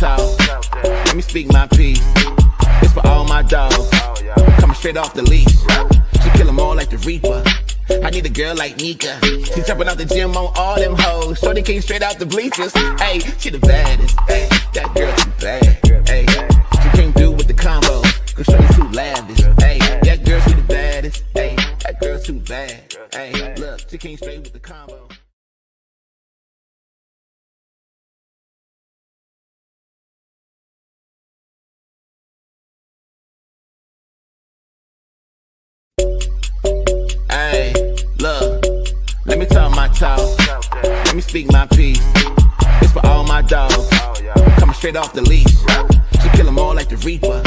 talk. Let me speak my piece. It's for all my dogs. Coming straight off the leash. She kill them all like the Reaper. I need a girl like MEKA. She jumping out the gym on all them hoes. Shorty came straight out the bleachers. Hey, she the baddest. Hey, that girl too bad. Hey, she came through with the combo. Cause shorty too lavish. Hey, that girl she the baddest. Hey, that girl too bad. Hey, look, she came straight with the combo. Hey, look, let me talk my talk. Let me speak my piece. It's for all my dogs. Coming straight off the leash. She kill them all like the Reaper.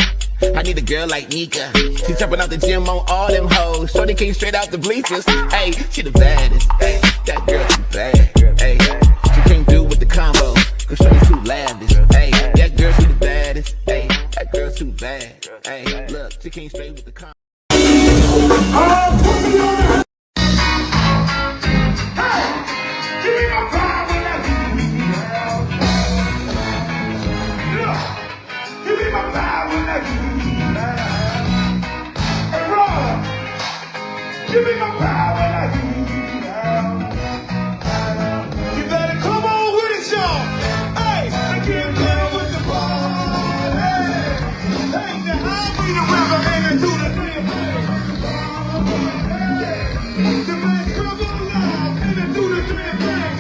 I need a girl like MEKA. She jumping out the gym on all them hoes. Shorty came straight out the bleachers. Hey, she the baddest. Hey, that girl too bad. Hey, she came through with the combo. Cause shorty too lavish. Hey, that girl she the baddest. Hey, that girl too bad. Hey, look, she came straight with the combo. Give me my power when I do now. You better come on with it, y'all. Hey, I can't down with the ball. Hey, now I'll be the river and do the damn thing. The best come on now and do the damn thing.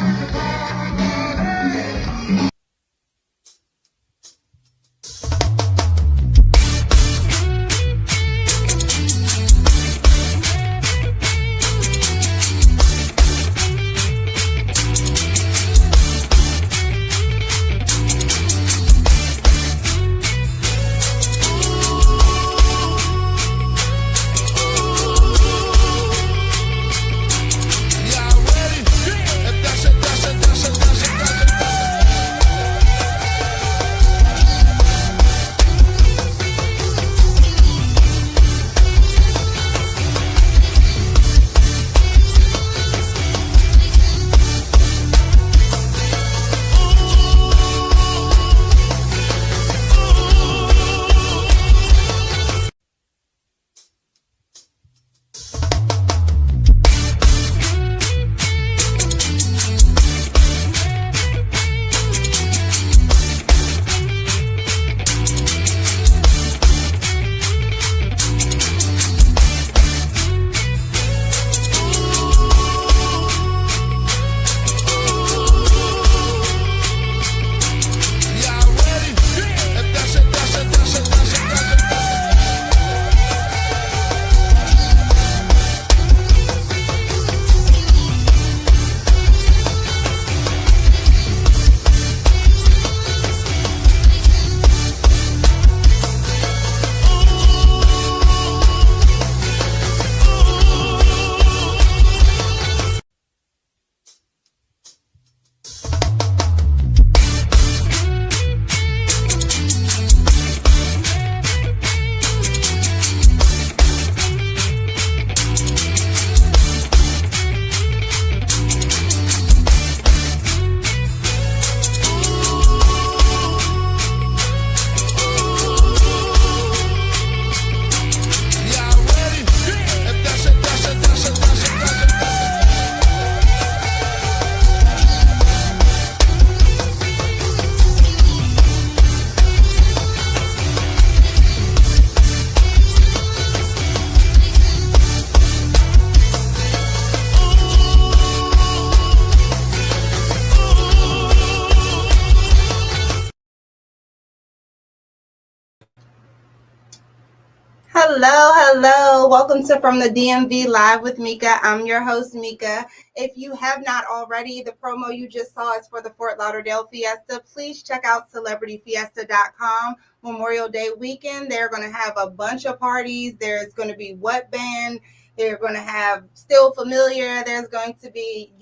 Hello. Welcome to From the DMV Live with MEKA. I'm your host, MEKA. If you have not already, the promo you just saw is for the Fort Lauderdale Fiesta. Please check out celebrityfiesta.com. Memorial Day weekend, they're going to have a bunch of parties. There's going to be What Band. They're going to have Still Familiar. There's going to be,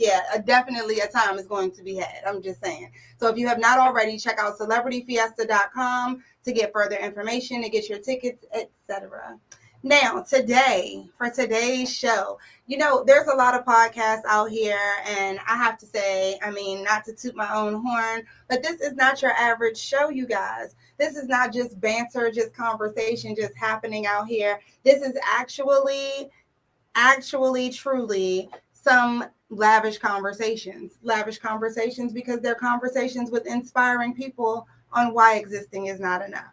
definitely a time is going to be had. I'm just saying. So if you have not already, check out celebrityfiesta.com to get further information, to get your tickets, etc. Now, for today's show, there's a lot of podcasts out here, and I have to say, not to toot my own horn, but this is not your average show, you guys. This is not just banter, just conversation, just happening out here. This is actually, truly some lavish conversations because they're conversations with inspiring people on why existing is not enough.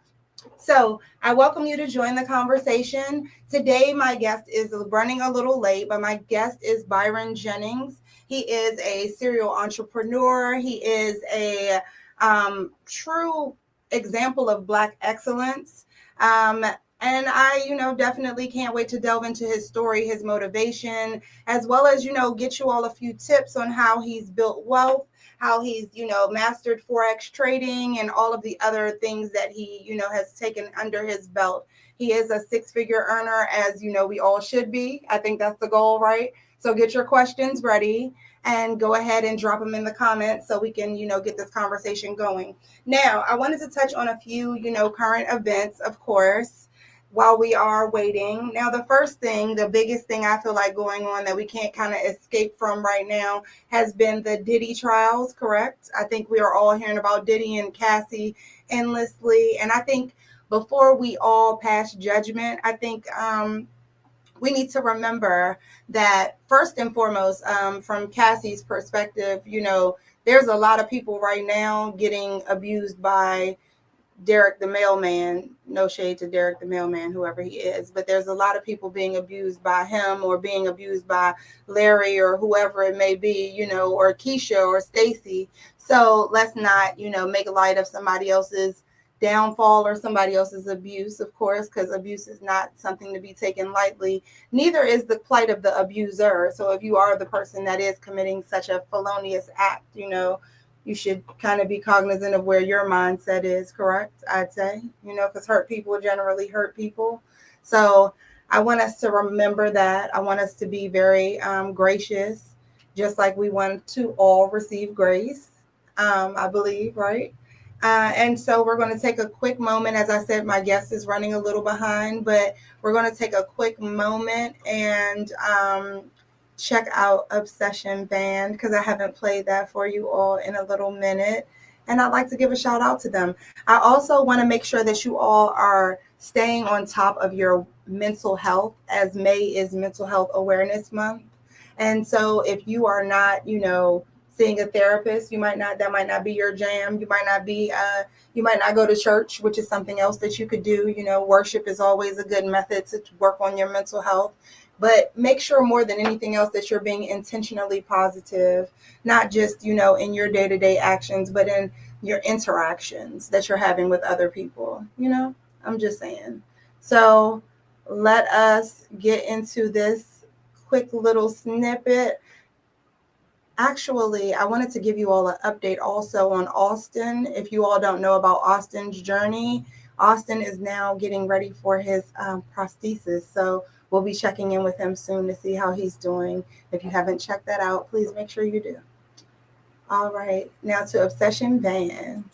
So I welcome you to join the conversation. Today, my guest is running a little late, but my guest is Byron Jennings. He is a serial entrepreneur. He is a true example of Black excellence. And I, definitely can't wait to delve into his story, his motivation, as well as, get you all a few tips on how he's built wealth, how he's, mastered Forex trading and all of the other things that he, has taken under his belt. He is a six-figure earner, as, we all should be. I think that's the goal, right? So get your questions ready and go ahead and drop them in the comments so we can, get this conversation going. Now, I wanted to touch on a few, current events, of course, while we are waiting. Now, the biggest thing I feel like going on that we can't kind of escape from right now has been the Diddy trials, correct? I think we are all hearing about Diddy and Cassie endlessly. And I think before we all pass judgment, I think we need to remember that first and foremost, from Cassie's perspective, there's a lot of people right now getting abused by Derek the mailman. No shade to Derek the mailman, whoever he is, but there's a lot of people being abused by him or being abused by Larry or whoever it may be, or Keisha or Stacy. So let's not, make light of somebody else's downfall or somebody else's abuse, of course, because abuse is not something to be taken lightly. Neither is the plight of the abuser. So if you are the person that is committing such a felonious act, you should kind of be cognizant of where your mindset is, correct? I'd say, because hurt people generally hurt people. So I want us to remember that. I want us to be very gracious, just like we want to all receive grace, I believe, right? And so we're going to take a quick moment. As I said, my guest is running a little behind, but we're going to take a quick moment and check out Obsession Band, because I haven't played that for you all in a little minute. And I'd like to give a shout out to them. I also want to make sure that you all are staying on top of your mental health, as May is Mental Health Awareness Month. And so if you are not, seeing a therapist, that might not be your jam. You might not go to church, which is something else that you could do. Worship is always a good method to work on your mental health. But make sure more than anything else that you're being intentionally positive, not just, in your day-to-day actions, but in your interactions that you're having with other people. I'm just saying. So let us get into this quick little snippet. Actually, I wanted to give you all an update also on Austin. If you all don't know about Austin's journey, Austin is now getting ready for his prosthesis. So we'll be checking in with him soon to see how he's doing. If you haven't checked that out, please make sure you do. All right, now to Obsession Band.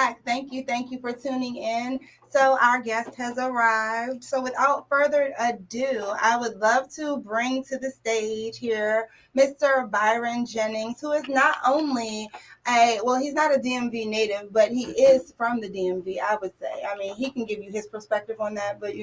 back. Thank you for tuning in. So our guest has arrived. So without further ado, I would love to bring to the stage here Mr. Byron Jennings, who is not only he's not a DMV native, but he is from the DMV, I would say. I mean, he can give you his perspective on that, but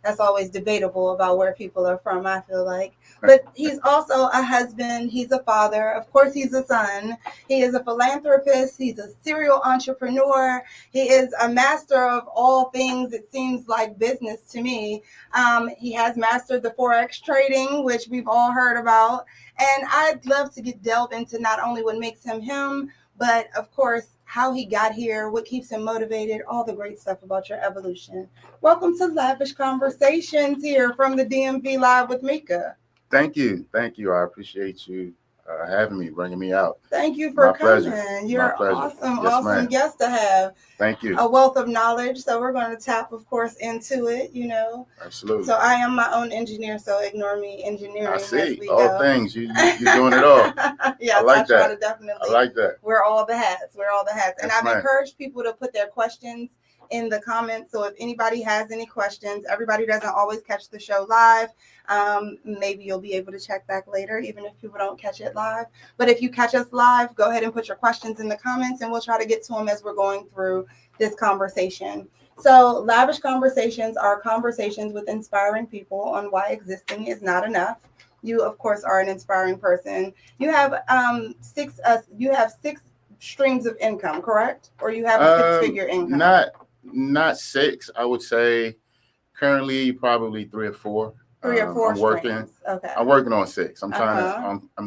that's always debatable about where people are from, I feel like. But he's also a husband, he's a father, of course he's a son, he is a philanthropist, he's a serial entrepreneur, he is a master of all things, it seems like business to me. He has mastered the Forex trading, which we've all heard about. And I'd love to delve into not only what makes him him, but of course, how he got here, what keeps him motivated, all the great stuff about your evolution. Welcome to Lavish Conversations here from the DMV Live with MEKA. Thank you. I appreciate you having me, bringing me out. Thank you for coming. Pleasure. You're awesome ma'am. Guest to have. Thank you. A wealth of knowledge. So we're going to tap, of course, into it, Absolutely. So I am my own engineer, so ignore me engineering. I see. As we All go. Things. You're doing it all. Yes, I like try that. to definitely. I like that. We're all the hats. And Yes, I've ma'am. encouraged people to put their questions in the comments. So if anybody has any questions, everybody doesn't always catch the show live. Maybe you'll be able to check back later, even if people don't catch it live. But if you catch us live, go ahead and put your questions in the comments and we'll try to get to them as we're going through this conversation. So Lavish Conversations are conversations with inspiring people on why existing is not enough. You, of course, are an inspiring person. You have six streams of income, correct? Or you have a six-figure income? Not six. I would say currently probably 3 or 4. 3 or 4 I'm working. streams. Okay. I'm working on 6. I'm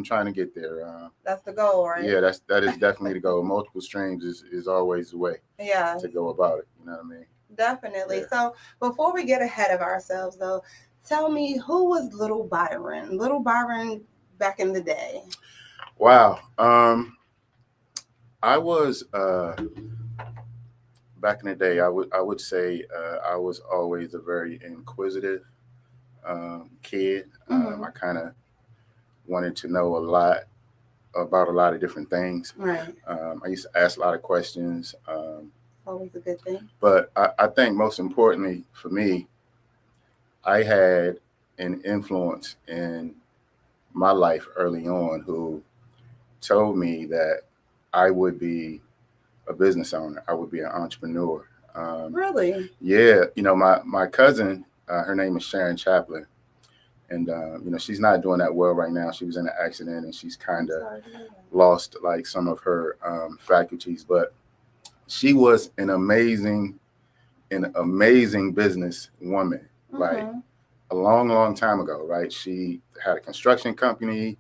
trying to get there. That's the goal, right? Yeah, that is definitely the goal. Multiple streams is always the way. Yeah. To go about it. You know what I mean? Definitely. Yeah. So before we get ahead of ourselves, though, tell me, who was Little Byron? Little Byron back in the day. Wow. I was back in the day. I would say I was always a very inquisitive kid. I kind of wanted to know a lot about a lot of different things. Right. I used to ask a lot of questions. Always a good thing. But I think most importantly for me, I had an influence in my life early on who told me that I would be a business owner. I would be an entrepreneur. Really? Yeah. My cousin, her name is Sharon Chaplin. And, she's not doing that well right now. She was in an accident and she's kind of lost like some of her faculties. But she was an amazing business woman, like a long, long time ago, right? She had a construction company.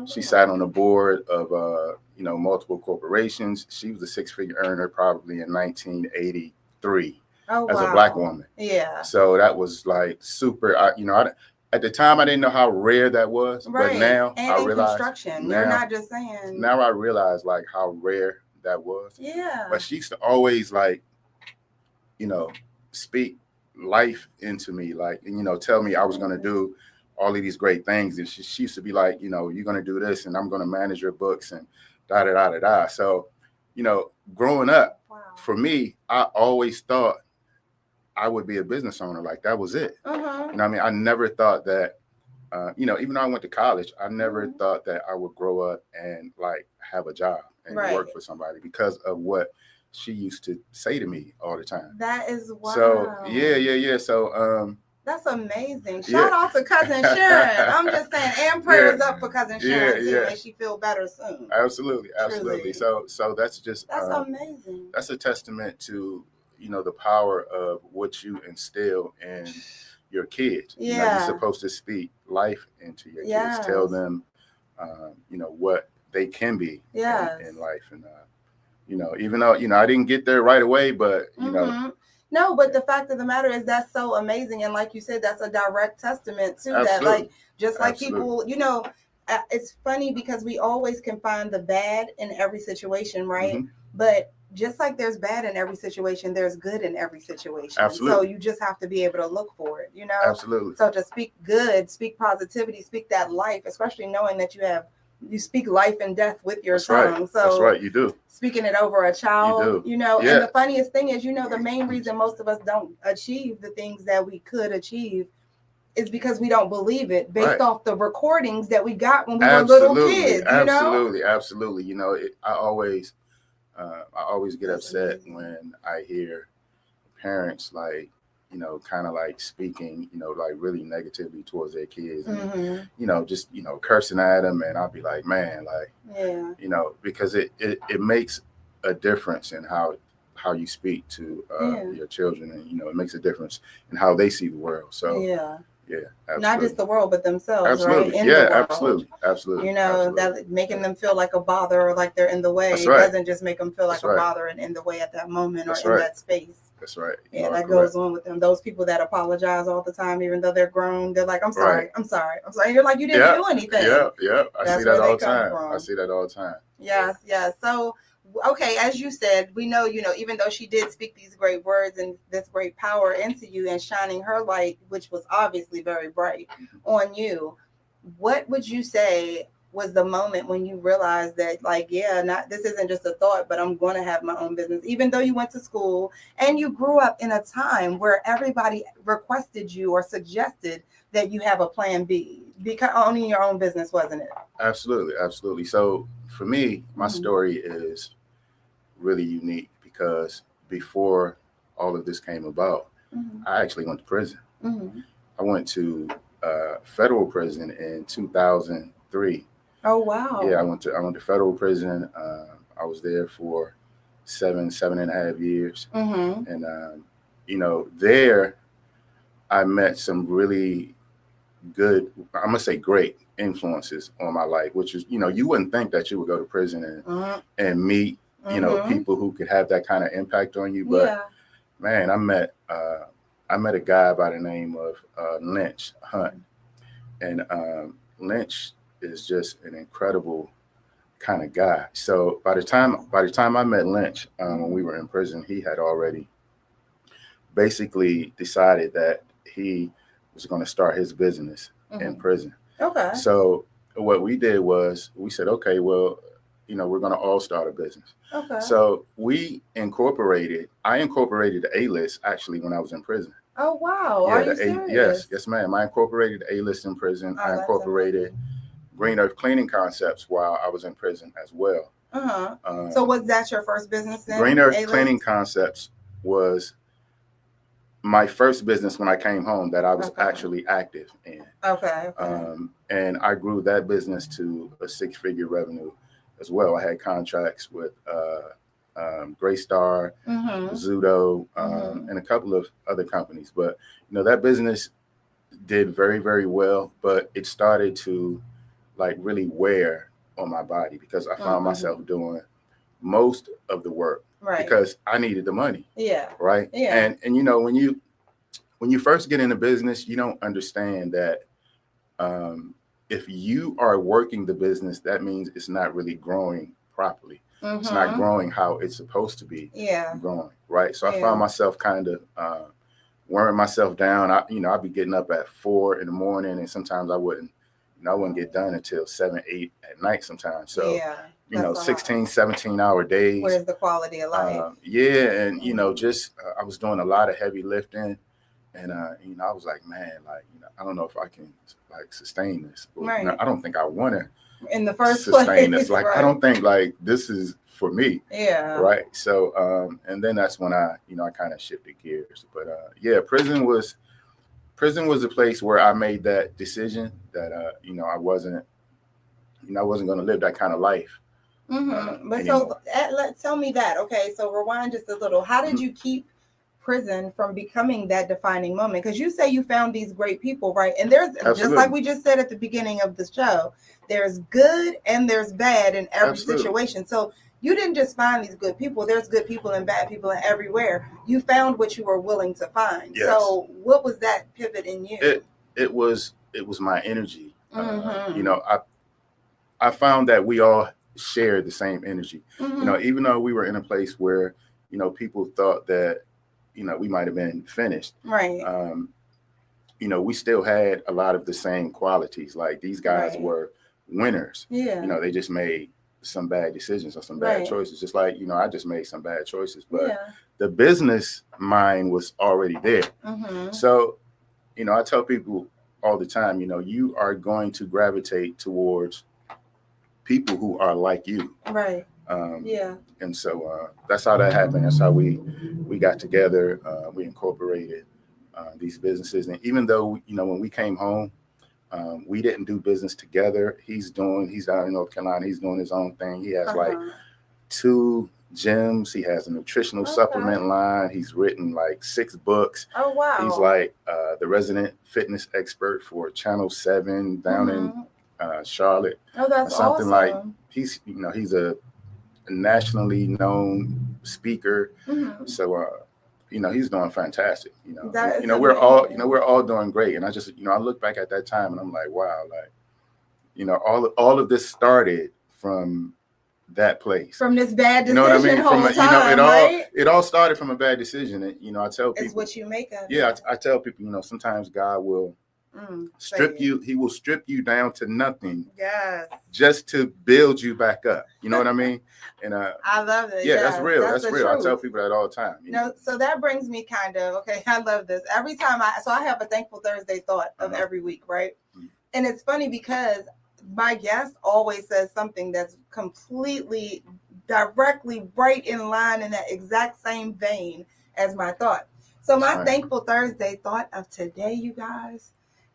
She sat on the board of, multiple corporations. She was a 6-figure earner probably in 1983 as a Black woman. Yeah. So that was like super, at the time, I didn't know how rare that was, right. But now and I realize. Construction. You're not just saying. Now I realize like how rare that was. Yeah. But she used to always like, speak life into me, like, and, tell me I was going to do all of these great things. And she used to be like, you're going to do this and I'm going to manage your books and da, da, da, da, da. So, growing up, for me, I always thought I would be a business owner. Like that was it. You know what I mean? I never thought that, even though I went to college, I never thought that I would grow up and like have a job and work for somebody because of what she used to say to me all the time. That is wow. So yeah. So that's amazing. Shout out to cousin Sharon. I'm just saying, and prayers up for cousin Sharon too. May she feel better soon. Absolutely. Truly. So that's just amazing. That's a testament to the power of what you instill in your kids. Yeah. You're supposed to speak life into your kids. Tell them, what they can be in life. And, even though, I didn't get there right away, but, No, but the fact of the matter is that's so amazing. And like you said, that's a direct testament to that. Like, just like people, it's funny because we always can find the bad in every situation, right? But just like there's bad in every situation, there's good in every situation. Absolutely. So you just have to be able to look for it, Absolutely. So to speak good, speak positivity, speak that life, especially knowing that you have you speak life and death with your That's tongue. right. So That's right. You do. speaking it over a child, You do. and Yeah. the funniest thing is, the main reason most of us don't achieve the things that we could achieve is because we don't believe it based Right. off the recordings that we got when we were little kids. Absolutely. I always get That's upset amazing. when I hear parents like, kind of like speaking, like really negatively towards their kids, and just cursing at them, and I'll be like, man, like, Yeah. because it makes a difference in how you speak to your children, and it makes a difference in how they see the world. So Yeah. absolutely. Not just the world, but themselves, Absolutely. right? In Yeah, the world. absolutely. Absolutely. That making them feel like a bother or like they're in the way That's right. doesn't just make them feel like That's a right. bother and in the way at that moment That's or in right. that space. That's right. Yeah, that goes on with them. Those people that apologize all the time, even though they're grown, they're like, I'm sorry, Right. I'm sorry, I'm sorry. You're like, you didn't do anything. Yeah. I That's see where that they all the come time. from. I see that all the time. Yes. So, okay, as you said, we know, even though she did speak these great words and this great power into you and shining her light, which was obviously very bright on you, what would you say was the moment when you realized that, like, this isn't just a thought, but I'm going to have my own business, even though you went to school and you grew up in a time where everybody requested you or suggested that you have a plan B, because owning your own business, wasn't it? Absolutely. So for me, my story is really unique because before all of this came about, I actually went to prison. I went to federal prison in 2003. Oh, wow. Yeah, I went to federal prison. I was there for 7.5 years, and there I met some really good, I'm gonna say great influences on my life, which is, you wouldn't think that you would go to prison and meet, people who could have that kind of impact on you. But man, I met a guy by the name of Lynch Hunt, and Lynch is just an incredible kind of guy. So by the time I met Lynch, when we were in prison, he had already basically decided that he was going to start his business in prison. Okay. So what we did was we said, okay, well, we're going to all start a business. Okay. So I incorporated the A-list actually when I was in prison. Oh, wow. Yeah, Are you serious? Yes, ma'am. I incorporated the A-list in prison. Oh, I incorporated Green Earth Cleaning Concepts while I was in prison as well. So was that your first business then? Green Earth Cleaning Concepts was my first business when I came home that I was actually active in. Okay. And I grew that business to a 6-figure revenue as well. I had contracts with Graystar, Zudo, and a couple of other companies. But that business did very, very well. But it started to like really wear on my body because I found myself doing most of the work because I needed the money. Yeah. Right. Yeah. And when you first get into business, you don't understand that if you are working the business, that means it's not really growing properly. It's not growing how it's supposed to be growing. Right. So I found myself kind of wearing myself down. I'd be getting up at 4 a.m, and sometimes I wouldn't get done until 7, 8 at night sometimes. So, 16, 17-hour days. Where's the quality of life? And, just I was doing a lot of heavy lifting. And, I was like, man, like, I don't know if I can like sustain this. I don't think I want to in the first sustain place. this. Like, I don't think like this is for me. Yeah. Right. So, and then that's when I kind of shifted gears. But prison was a place where I made that decision that, I wasn't going to live that kind of life. But anymore. So tell me that. Okay. So rewind just a little. How did you keep prison from becoming that defining moment? Because you say you found these great people, right? And there's Absolutely. Just like we just said at the beginning of the show, there's good and there's bad in every situation. So you didn't just find these good people. There's good people and bad people everywhere. You found what you were willing to find. Yes. So what was that pivot in you? It was my energy. I found that we all shared the same energy. Even though we were in a place where people thought that we might have been finished. Right. We still had a lot of the same qualities. Like these guys were winners. Yeah. You know, they just made some bad decisions or some bad Right. choices. Just like, you know, I just made some bad choices, but Yeah. the business mind was already there. Mm-hmm. So, you know, I tell people all the time, you know, you are going to gravitate towards people who are like you. Right. Um, Yeah. and so that's how that happened. That's how we got together. We incorporated these businesses. And even though, you know, when we came home, we didn't do business together. He's out in North Carolina. He's doing his own thing. He has like 2 gyms. He has a nutritional supplement line. He's written like 6 books. Oh, wow. He's like the resident fitness expert for Channel 7 down in Charlotte. Oh, that's something awesome. like he's a nationally known speaker. So you know, he's doing fantastic. You know, we're all doing great. And I just, you know, I look back at that time and I'm like, wow, like, you know, all of this started from that place. From this bad decision. You know what I mean? Whole time, it all started from a bad decision. And, you know, I tell people, it's what you make of it. Yeah, I tell people, you know, sometimes God will strip you. He will strip you down to nothing. Yes. Just to build you back up. You know what I mean? And I love it. Yeah, that's real. That's real. Truth. I tell people that all the time. You know? So that brings me okay, I love this. Every time I have a Thankful Thursday thought of every week, right? And it's funny because my guest always says something that's completely directly right in line in that exact same vein as my thought. So my Thankful Thursday thought of today, you guys,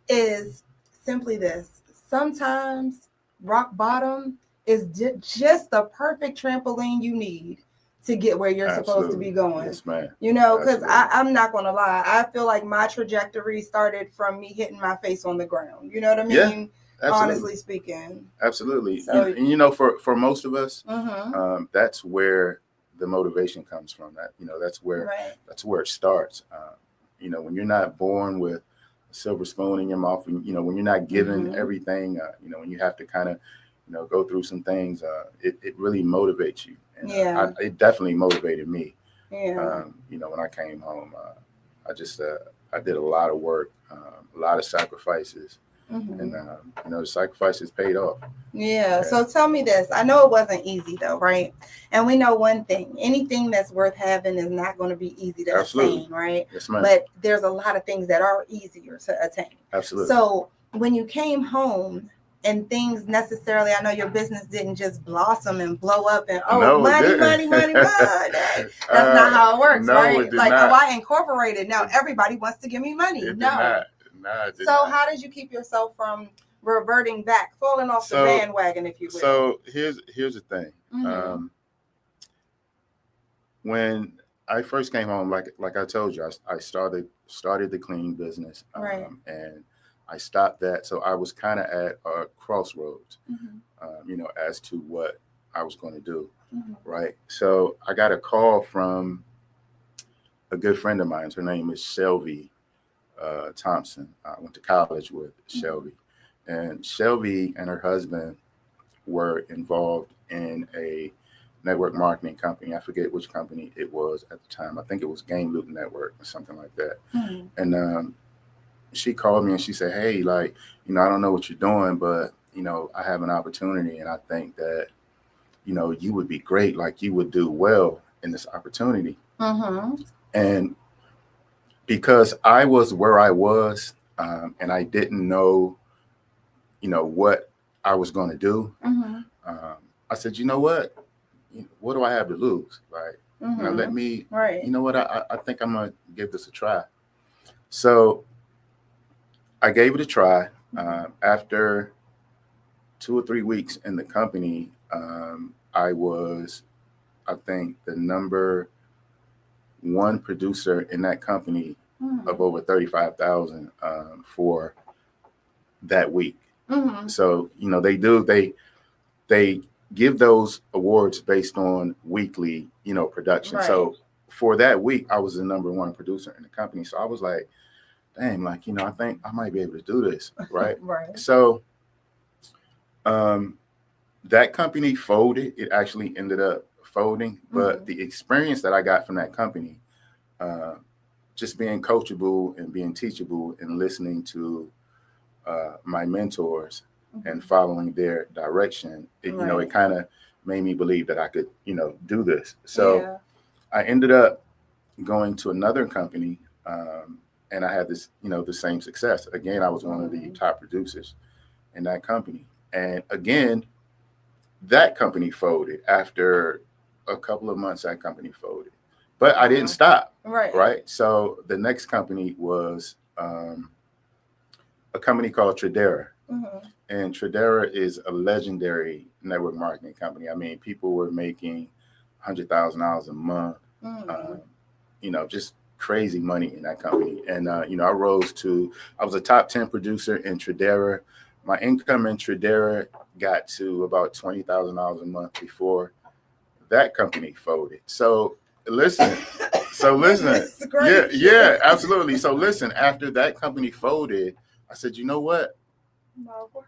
is simply this. Sometimes rock bottom is just the perfect trampoline you need to get where you're supposed to be going. Yes, man. You know, because I'm not going to lie. I feel like my trajectory started from me hitting my face on the ground. You know what I mean? Yeah, honestly speaking. Absolutely. So, and, you know, for most of us, that's where the motivation comes from. That, you know, that's where it starts. You know, when you're not born with silver spoon in your mouth, and, you know, when you're not given everything, you know, when you have to kind of, you know, go through some things, it really motivates you. And it definitely motivated me. Yeah. You know, when I came home, I did a lot of work, a lot of sacrifices, and you know, the sacrifices paid off. Yeah. So tell me this. I know it wasn't easy though, right? And we know one thing: anything that's worth having is not going to be easy to attain, right? Yes, ma'am. But there's a lot of things that are easier to attain. Absolutely. So when you came home and things necessarily, I know your business didn't just blossom and blow up and money. That's not how it works, right? It did like, not. I incorporated. Now everybody wants to give me money. It did not. No, it did so not. how did you keep yourself from reverting back, falling off the bandwagon, if you will? So here's the thing. When I first came home, like I told you, I started the cleaning business, and I stopped that. So I was kind of at a crossroads, you know, as to what I was going to do, right? So I got a call from a good friend of mine. Her name is Shelby Thompson. I went to college with Shelby. And Shelby and her husband were involved in a network marketing company. I forget which company it was at the time. I think it was Game Loop Network or something like that. And she called me and she said, hey, like, you know, I don't know what you're doing, but, you know, I have an opportunity and I think that, you know, you would be great. Like, you would do well in this opportunity. And because I was where I was and I didn't know, you know, what I was going to do, I said, you know what do I have to lose? Like, you know, let me, you know what, I think I'm going to give this a try. So I gave it a try. After 2 or 3 weeks in the company, I was, I think, the number 1 producer in that company of over 35,000 for that week. So, you know, they give those awards based on weekly, you know, production. So for that week, I was the number 1 producer in the company. So I was like, dang, like, you know, I think I might be able to do this. Right. So that company folded. It actually ended up folding. But the experience that I got from that company, just being coachable and being teachable and listening to my mentors, and following their direction, it, you know, it kind of made me believe that I could, you know, do this. So I ended up going to another company, and I had this, you know, the same success. Again, I was one of the top producers in that company. And again, that company folded after a couple of months. That company folded, but I didn't stop. Right. So the next company was a company called Tradera. And Tradera is a legendary network marketing company. I mean, people were making $100,000 a month, you know, just crazy money in that company. And, you know, I was a top 10 producer in Tradera. My income in Tradera got to about $20,000 a month before that company folded. So listen, yeah, absolutely. So listen, after that company folded, I said, you know what?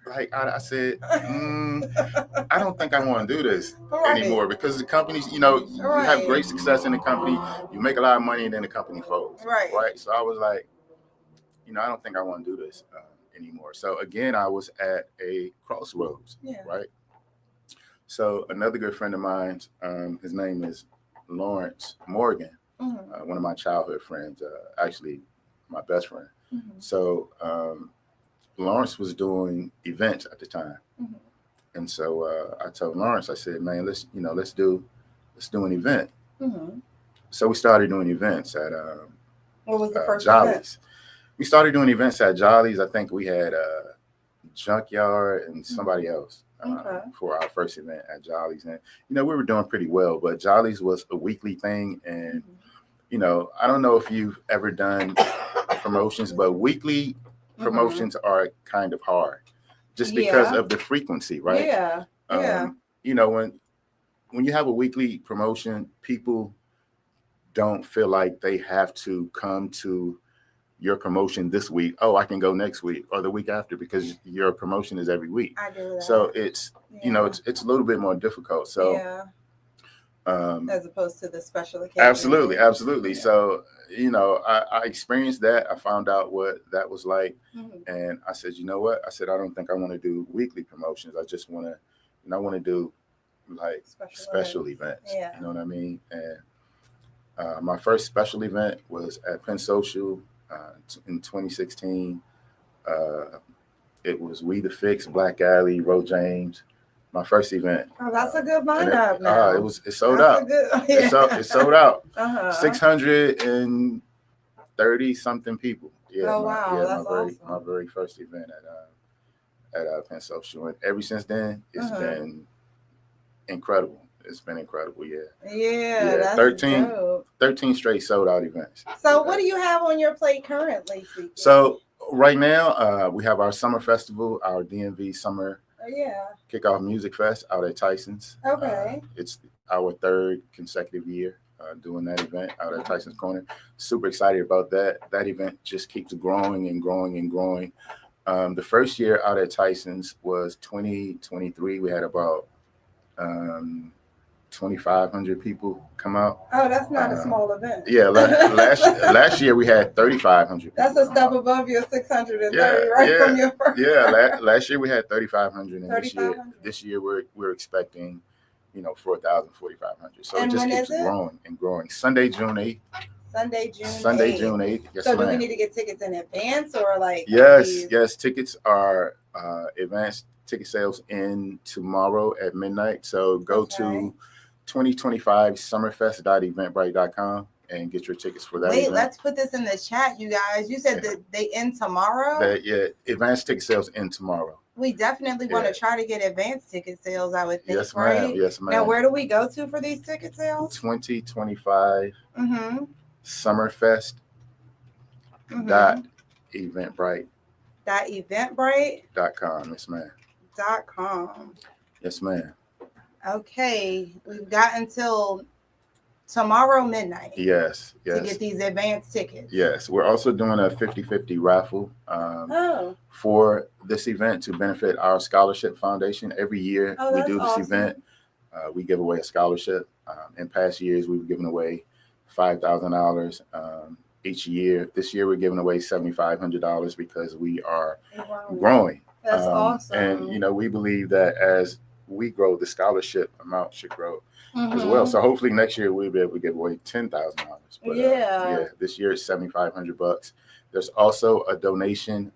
Like I said, I don't think I want to do this anymore, because the companies, you know, you have great success in the company, you make a lot of money, and then the company folds. Right. So I was like, you know, I don't think I want to do this anymore. So again, I was at a crossroads. Right. So another good friend of mine, his name is Lawrence Morgan, one of my childhood friends, actually my best friend. So Lawrence was doing events at the time. And so I told Lawrence, I said, man, let's do an event. So we started doing events at what was the first Jolly's. event? We started doing events at Jolly's. I think we had Junkyard and somebody else for our first event at Jolly's. And, you know, we were doing pretty well, but Jolly's was a weekly thing. And, you know, I don't know if you've ever done promotions, but weekly promotions are kind of hard just because of the frequency, right? You know, when you have a weekly promotion, people don't feel like they have to come to your promotion this week. Oh, I can go next week or the week after, because your promotion is every week. I do that. So it's, you know, it's a little bit more difficult. So as opposed to the special occasion. Absolutely. So, you know, I experienced that. I found out what that was like. And I said, you know what? I said, I don't think I want to do weekly promotions. I just want to, you know, I want to do like special events. You know what I mean? And my first special event was at Penn Social in 2016. It was We the Fix, Black Alley, Ro James. My first event. Oh, that's a good lineup now. It sold out. It sold out. 630 something people. Oh, wow. That's awesome. My very first event at Penn Social. And ever since then, it's been incredible. It's been incredible. Yeah, that's 13 straight sold out events. So what do you have on your plate currently, CK? So right now, we have our summer festival, our DMV summer Kickoff Music Fest out at Tyson's. It's our third consecutive year doing that event out at Tyson's Corner. Super excited about that. That event just keeps growing and growing and growing. The first year out at Tyson's was 2023. We had about 2,500 people come out. Oh, that's not a small event. Yeah, last year we had 3,500. That's a step above your 630, from your first. Last year we had 3,500, and this year we're expecting, you know, 4,000, 4,500. So it just keeps growing and growing. Sunday, June 8th. Sunday, June 8th. Yes, so do we need to get tickets in advance or like? Yes. Tickets are advanced ticket sales in tomorrow at midnight. So go to 2025summerfest.eventbrite.com and get your tickets for that. Wait, let's put this in the chat, you guys. You said that they end tomorrow? Advanced ticket sales end tomorrow. We definitely want to try to get advanced ticket sales, I would think, yes, right? Yes, ma'am. Now, where do we go to for these ticket sales? 2025 summerfest.eventbrite.com. Yes, ma'am. .com. Yes, ma'am. Okay, we've got until tomorrow midnight. Yes. To get these advanced tickets. Yes, we're also doing a 50-50 raffle for this event to benefit our scholarship foundation. Every year we do this event. We give away a scholarship. In past years, we've given away $5,000 each year. This year, we're giving away $7,500 because we are growing. That's awesome. And, you know, we believe that as we grow, the scholarship amount should grow as well. Mhm. So hopefully next year we'll be able to give away $10,000. But Yeah. this year it's $7,500. There's also a donation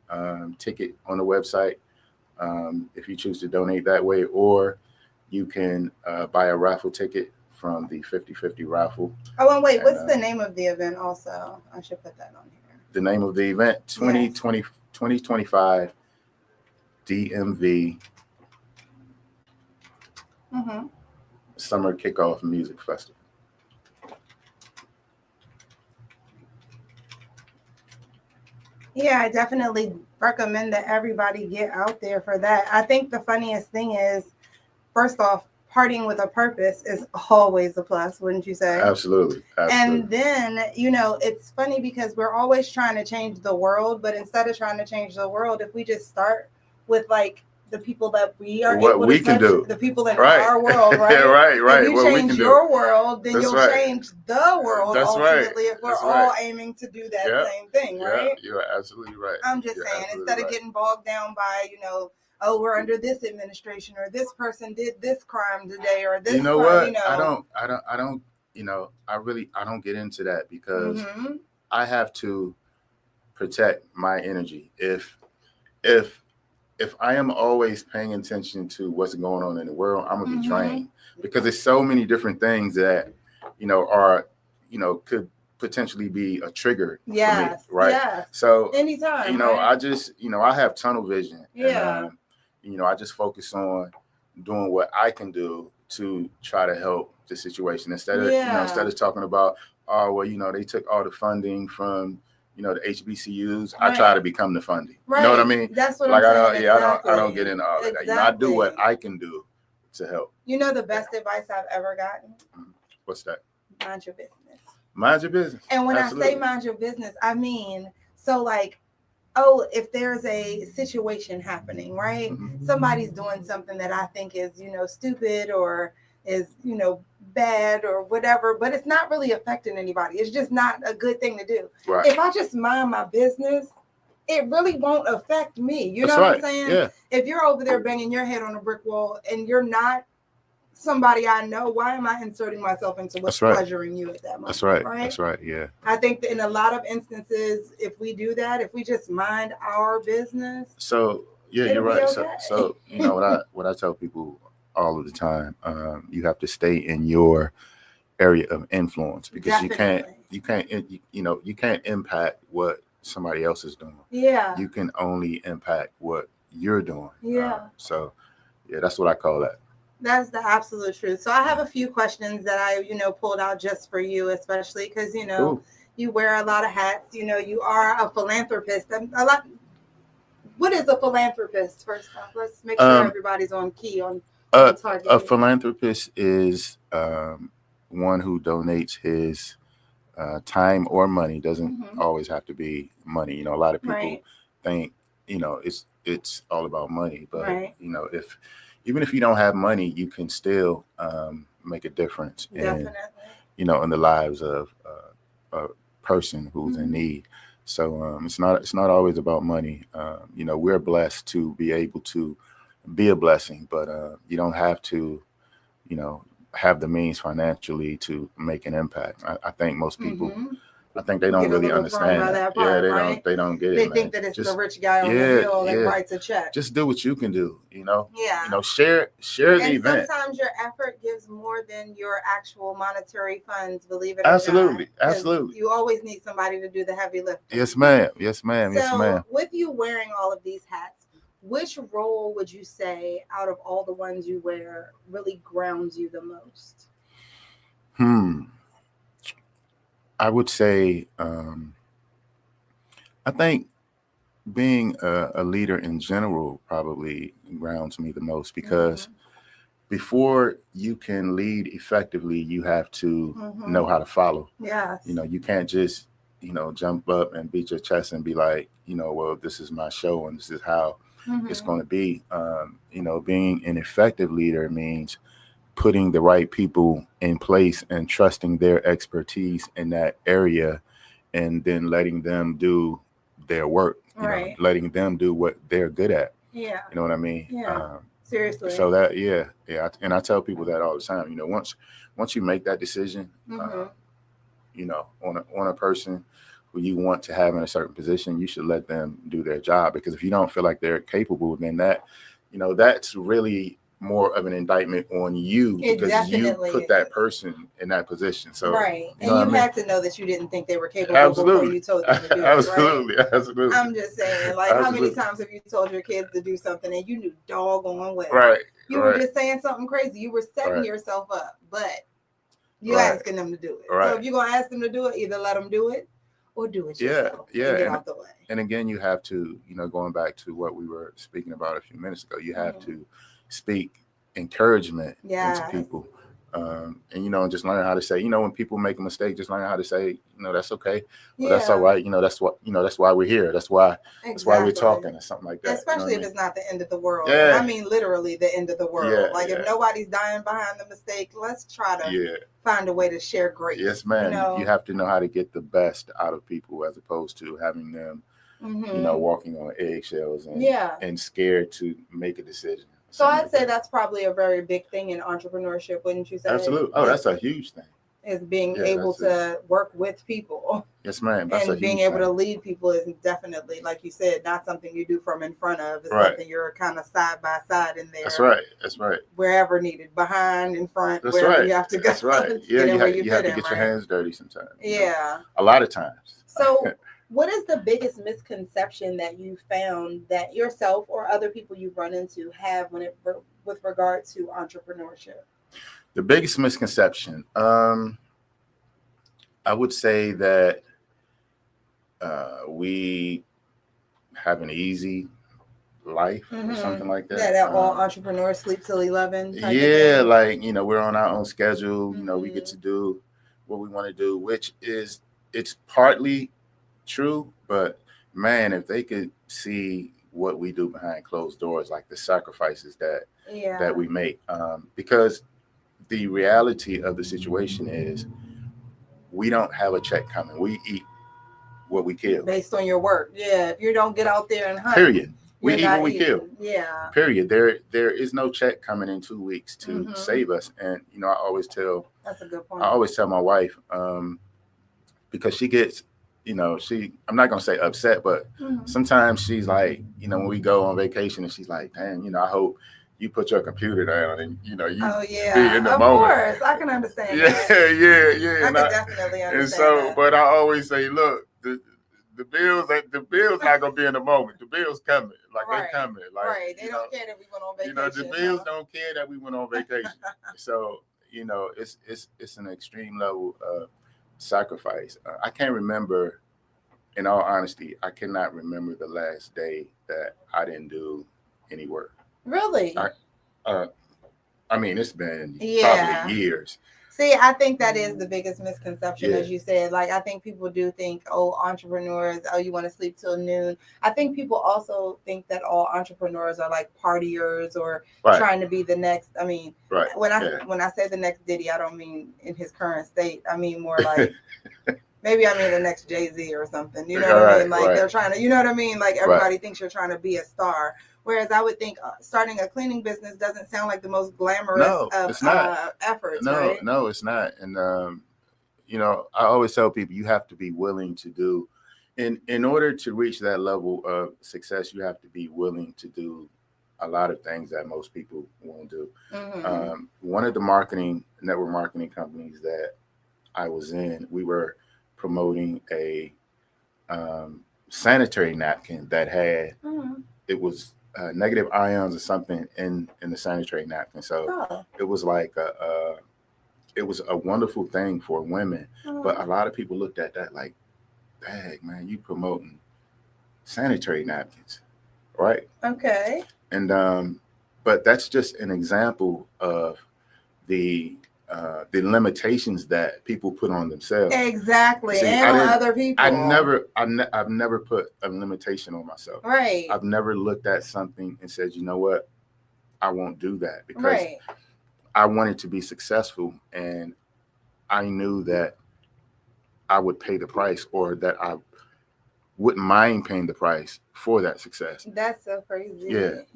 ticket on the website if you choose to donate that way, or you can buy a raffle ticket from the 50/50 raffle. Oh, and wait, And, what's the name of the event also? I should put that on here. The name of the event, 2025 DMV Mm-hmm. Summer Kickoff Music Festival. Yeah, I definitely recommend that everybody get out there for that. I think the funniest thing is, first off, partying with a purpose is always a plus, wouldn't you say? Absolutely. And then, you know, it's funny because we're always trying to change the world, but instead of trying to change the world, if we just start with like the people that we are What able we to can touch, do. the people in Right. our world, right? Yeah, right. If you What we change can do. your world, then That's you'll right. change the world That's right. ultimately if we're That's all right. aiming to do that Yeah. same thing, right? Yeah, you're absolutely right. I'm just You're saying, absolutely instead of right. getting bogged down by, you know, oh, we're under this administration or this person did this crime today or this You know crime, what? you know. I don't, you know, I don't get into that because Mhm. I have to protect my energy. If I am always paying attention to what's going on in the world, I'm gonna be Mhm. drained because there's so many different things that, you know, are, you know, could potentially be a trigger Yes. for me, right? Yes. So, Anytime. you know, right? I just, you know, I have tunnel vision. Yeah. And, you know, I just focus on doing what I can do to try to help the situation instead of, you know, Yeah. instead of talking about, oh, well, you know, they took all the funding from, you know, the HBCUs. I Right. try to become the funding. Right. You know what I mean? That's what Like I'm I don't, saying. yeah, Exactly. I don't get into all of that. You know, I do what I can do to help. You know the best advice I've ever gotten? What's that? Mind your business. Mind your business. And when Absolutely. I say mind your business, I mean, so like, oh, if there's a situation happening, right? Mhm. Somebody's doing something that I think is, you know, stupid or is, you know, bad or whatever, but it's not really affecting anybody. It's just not a good thing to do. Right. If I just mind my business, it really won't affect me. You That's know what right. I'm saying? Yeah. If you're over there banging your head on a brick wall and you're not somebody I know, why am I inserting myself into what's That's right. pleasuring you at that moment? That's right. That's right. Yeah. I think that in a lot of instances, if we do that, if we just mind our business, So yeah, it'll you're be right. okay. So you know what I tell people all of the time, you have to stay in your area of influence because Definitely. you can't impact what somebody else is doing. Yeah. You can only impact what you're doing. Yeah. So yeah, that's what I call that. That's the absolute truth. So I have a few questions that I, you know, pulled out just for you, especially because, you know, Cool. you wear a lot of hats. You know, you are a philanthropist. What is a philanthropist? First off, let's make sure everybody's on key on target. A philanthropist is one who donates his time or money. Doesn't always have to be money. You know, a lot of people Right. think, you know, it's all about money, but Right. you know, even if you don't have money, you can still make a difference Definitely. in the lives of a person who's in need. So it's not always about money. You know, we're blessed to be able to be a blessing, but you don't have to, you know, have the means financially to make an impact. I think most people, I think they don't Get a really little understand thrown by that. that part, Yeah, right? they don't get it. They man. think that it's Just, the rich guy on the hill that writes a check. Just do what you can do. You know. Yeah. You know, share the And event. sometimes your effort gives more than your actual monetary funds, believe it or Absolutely. not. 'Cause Absolutely. You always need somebody to do the heavy lifting. Yes, ma'am. Yes, ma'am. Yes, So, ma'am. with you wearing all of these hats, which role would you say out of all the ones you wear really grounds you the most? I would say, I think being a leader in general probably grounds me the most because before you can lead effectively, you have to know how to follow. Yes. You know, you can't just, you know, jump up and beat your chest and be like, you know, well, this is my show and this is how it's going to be. You know, being an effective leader means putting the right people in place and trusting their expertise in that area and then letting them do their work, you know, letting them do what they're good at. Yeah. You know what I mean? Yeah. Seriously. So that, yeah. And I tell people that all the time. You know, once you make that decision, you know, on a person who you want to have in a certain position, you should let them do their job, because if you don't feel like they're capable, then that, you know, that's really more of an indictment on you, because you put that person in that position. So right, you know, and you had to know that you didn't think they were capable absolutely before you told them to do it. Absolutely, right? Absolutely. I'm just saying, like, Absolutely. how many times have you told your kids to do something and you knew doggone well? Right. You were just saying something crazy. You were setting yourself up, but you asking them to do it. So if you're gonna ask them to do it, either let them do it or do it yourself. And get out the way. And again, you have to, you know, going back to what we were speaking about a few minutes ago, you have to speak encouragement into people. And, you know, just learn how to say, you know, when people make a mistake, just learn how to say, you know, that's okay. Well, that's all right. You know, that's what, you know, that's why we're here. That's why we're talking, or something like that. Especially if it's not the end of the world. Yeah. I mean, literally the end of the world. If nobody's dying behind the mistake, let's try to find a way to share grace. Yes, ma'am. You have to know how to get the best out of people, as opposed to having them, you know, walking on eggshells and scared to make a decision. So I'd say that's probably a very big thing in entrepreneurship, wouldn't you say? Absolutely. Oh, that's a huge thing. Is being able to work with people. Yes, ma'am. That's and being able to lead people is definitely, like you said, not something you do from in front of. It's something you're kind of side by side in there. That's right. That's right. Wherever needed, behind, in front, that's wherever you have to go. That's right. Yeah, you have to get your hands dirty sometimes. Yeah. A lot of times. So what is the biggest misconception that you found that yourself or other people you've run into have with regard to entrepreneurship? The biggest misconception, I would say that we have an easy life or something like that. That all entrepreneurs sleep till 11. Yeah, like, you know, we're on our own schedule. You know, we get to do what we want to do, which is, it's partly true, but man, if they could see what we do behind closed doors, like the sacrifices that we make, because the reality of the situation is we don't have a check coming. We eat what we kill. Based on your work. Yeah. If you don't get out there and hunt. Period. We eat what we kill. Yeah. Period. There is no check coming in 2 weeks to save us. And, you know, that's a good point. I always tell my wife, because she gets, you know, I'm not going to say upset, but sometimes she's like, you know, when we go on vacation and she's like, damn, you know, I hope you put your computer down and, you know, you be in the moment. Of course, I can understand that. Yeah. I can definitely understand and so, that. But I always say, look, the bills not gonna be in the moment. The bills coming, like they coming. Like, they don't care that we went on vacation. You know, the bills don't care that we went on vacation. So, you know, it's an extreme level of sacrifice. I can't remember, in all honesty, I cannot remember the last day that I didn't do any work. Really? I mean, it's been probably years. See, I think that is the biggest misconception, as you said. Like, I think people do think, entrepreneurs, you want to sleep till noon. I think people also think that all entrepreneurs are like partiers or trying to be the next. I mean, when I say the next Diddy, I don't mean in his current state. I mean more like maybe I mean the next Jay-Z or something. You know what I mean? Like they're trying to, you know what I mean? Like everybody thinks you're trying to be a star. Whereas I would think starting a cleaning business doesn't sound like the most glamorous of efforts. No, it's not. And, you know, I always tell people you have to be willing to do, in order to reach that level of success, you have to be willing to do a lot of things that most people won't do. One of the network marketing companies that I was in, we were promoting a sanitary napkin that had, it was negative ions or something in the sanitary napkin. So it was like it was a wonderful thing for women. But a lot of people looked at that like, dang, man, you promoting sanitary napkins, right? Okay. And but that's just an example of the limitations that people put on themselves. Exactly. See, and on other people. I've never put a limitation on myself. Right. I've never looked at something and said, you know what, I won't do that, because I wanted to be successful, and I knew that I would pay the price, or that wouldn't mind paying the price for that success. That's so crazy.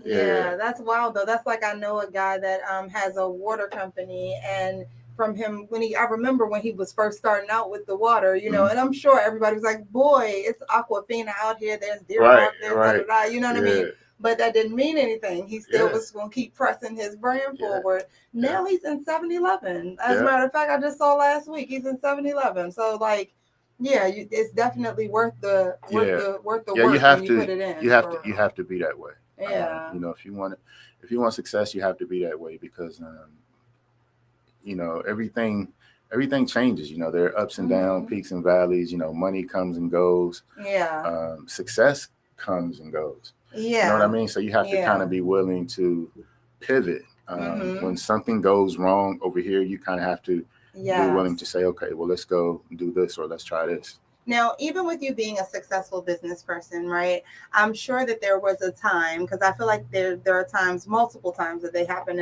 Yeah. That's wild though. That's like, I know a guy that has a water company, and from him, I remember when he was first starting out with the water, you know, Mhm. and I'm sure everybody was like, boy, it's Aquafina out here, there's Deer Right, Park, there's right. da, da, da, you know what I mean? Yeah. But that didn't mean anything. He still Yeah. was going to keep pressing his brand Yeah. forward. Now he's in 7-Eleven. As a Yeah. matter of fact, I just saw last week he's in 7-Eleven. So like, yeah, it's definitely worth the work You have when you to put it in. you have to be that way. Yeah. You know, if you want success, you have to be that way, because you know, everything changes. You know, there are ups and downs, peaks and valleys. You know, money comes and goes. Yeah. Success comes and goes. Yeah. You know what I mean? So you have to kind of be willing to pivot. When something goes wrong over here, you kind of have to be willing to say, okay, well, let's go do this, or let's try this. Now, even with you being a successful business person, right? I'm sure that there was a time, because I feel like there are times, multiple times that happen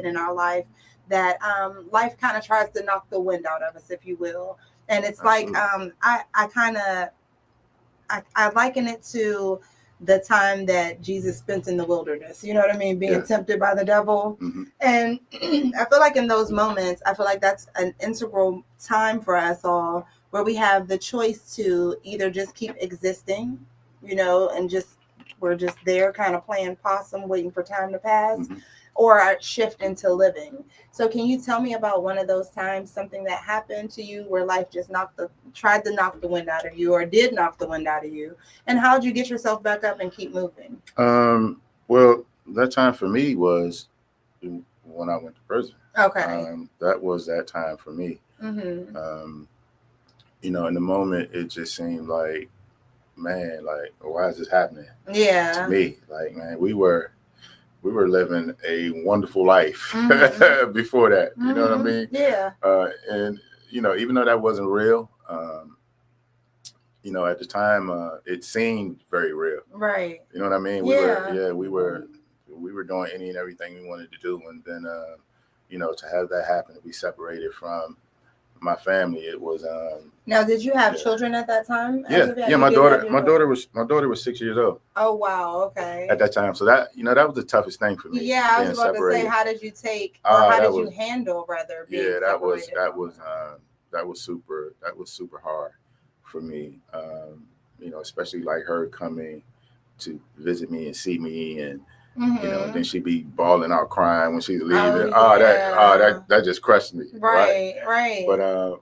in our life, that life kind of tries to knock the wind out of us, if you will. And it's Absolutely. like I liken it to the time that Jesus spent in the wilderness, you know what I mean? Being tempted by the devil. And I feel like in those moments, I feel like that's an integral time for us all, where we have the choice to either just keep existing, you know, and we're just there kind of playing possum, waiting for time to pass, or shift into living. So can you tell me about one of those times, something that happened to you where life just tried to knock the wind out of you, or did knock the wind out of you? And how did you get yourself back up and keep moving? Well, that time for me was when I went to prison. Okay. That was that time for me. You know, in the moment, it just seemed like, man, like, why is this happening to me? Like, man, we were living a wonderful life before that. You know what I mean? Yeah. And, you know, even though that wasn't real, you know, at the time, it seemed very real. Right. You know what I mean? We were doing any and everything we wanted to do. And then, you know, to have that happen, to be separated from my family, it was. Now, did you have children at that time? Yeah. My daughter was 6 years old. Oh wow, okay. At that time, so that, you know, that was the toughest thing for me. Yeah, I was about to say, how did you take, or how did you handle, rather? Being that was super hard for me. You know, especially like her coming to visit me and see me, and you know, then she'd be bawling out, crying when she's leaving. That just crushed me. Right. But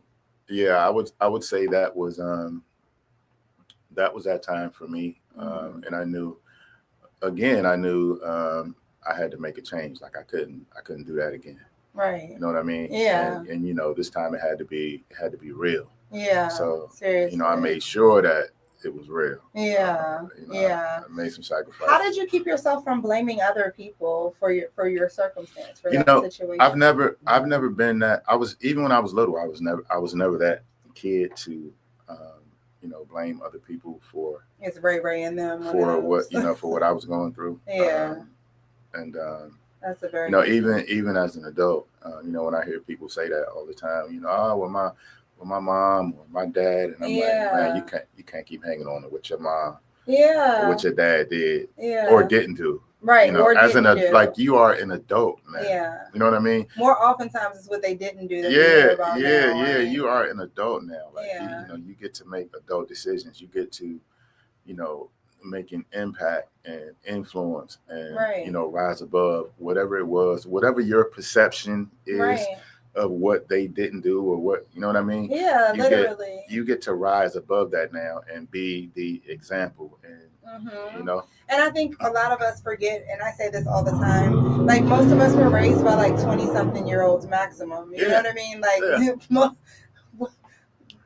yeah, I would say that was that time for me. And I knew I had to make a change. Like I couldn't do that again. Right. You know what I mean? Yeah. And you know, this time it had to be real. Yeah. So seriously, you know, I made sure that it was real. Yeah. You know, I made some sacrifices. How did you keep yourself from blaming other people for your circumstance, for that situation? I've never been that. Even when I was little, I was never that kid to you know, blame other people for it's Ray and them for what, you know, for what I was going through. Yeah. And that's a very, you know, even as an adult, you know, when I hear people say that all the time, you know, well, my mom or my dad, and I'm like, man, you can't keep hanging on to what your mom, or what your dad did, or didn't do. Right. You know, as like, you are an adult, man. Yeah. You know what I mean? More oftentimes it's what they didn't do. Right? You are an adult now. Like, you know, you get to make adult decisions. You get to, you know, make an impact and influence, and you know, rise above whatever it was, whatever your perception is of what they didn't do, or what, you know what I mean? Yeah, literally. You get to rise above that now and be the example, and you know. And I think a lot of us forget, and I say this all the time, like most of us were raised by like 20-something-year-olds maximum. You know what I mean? Like,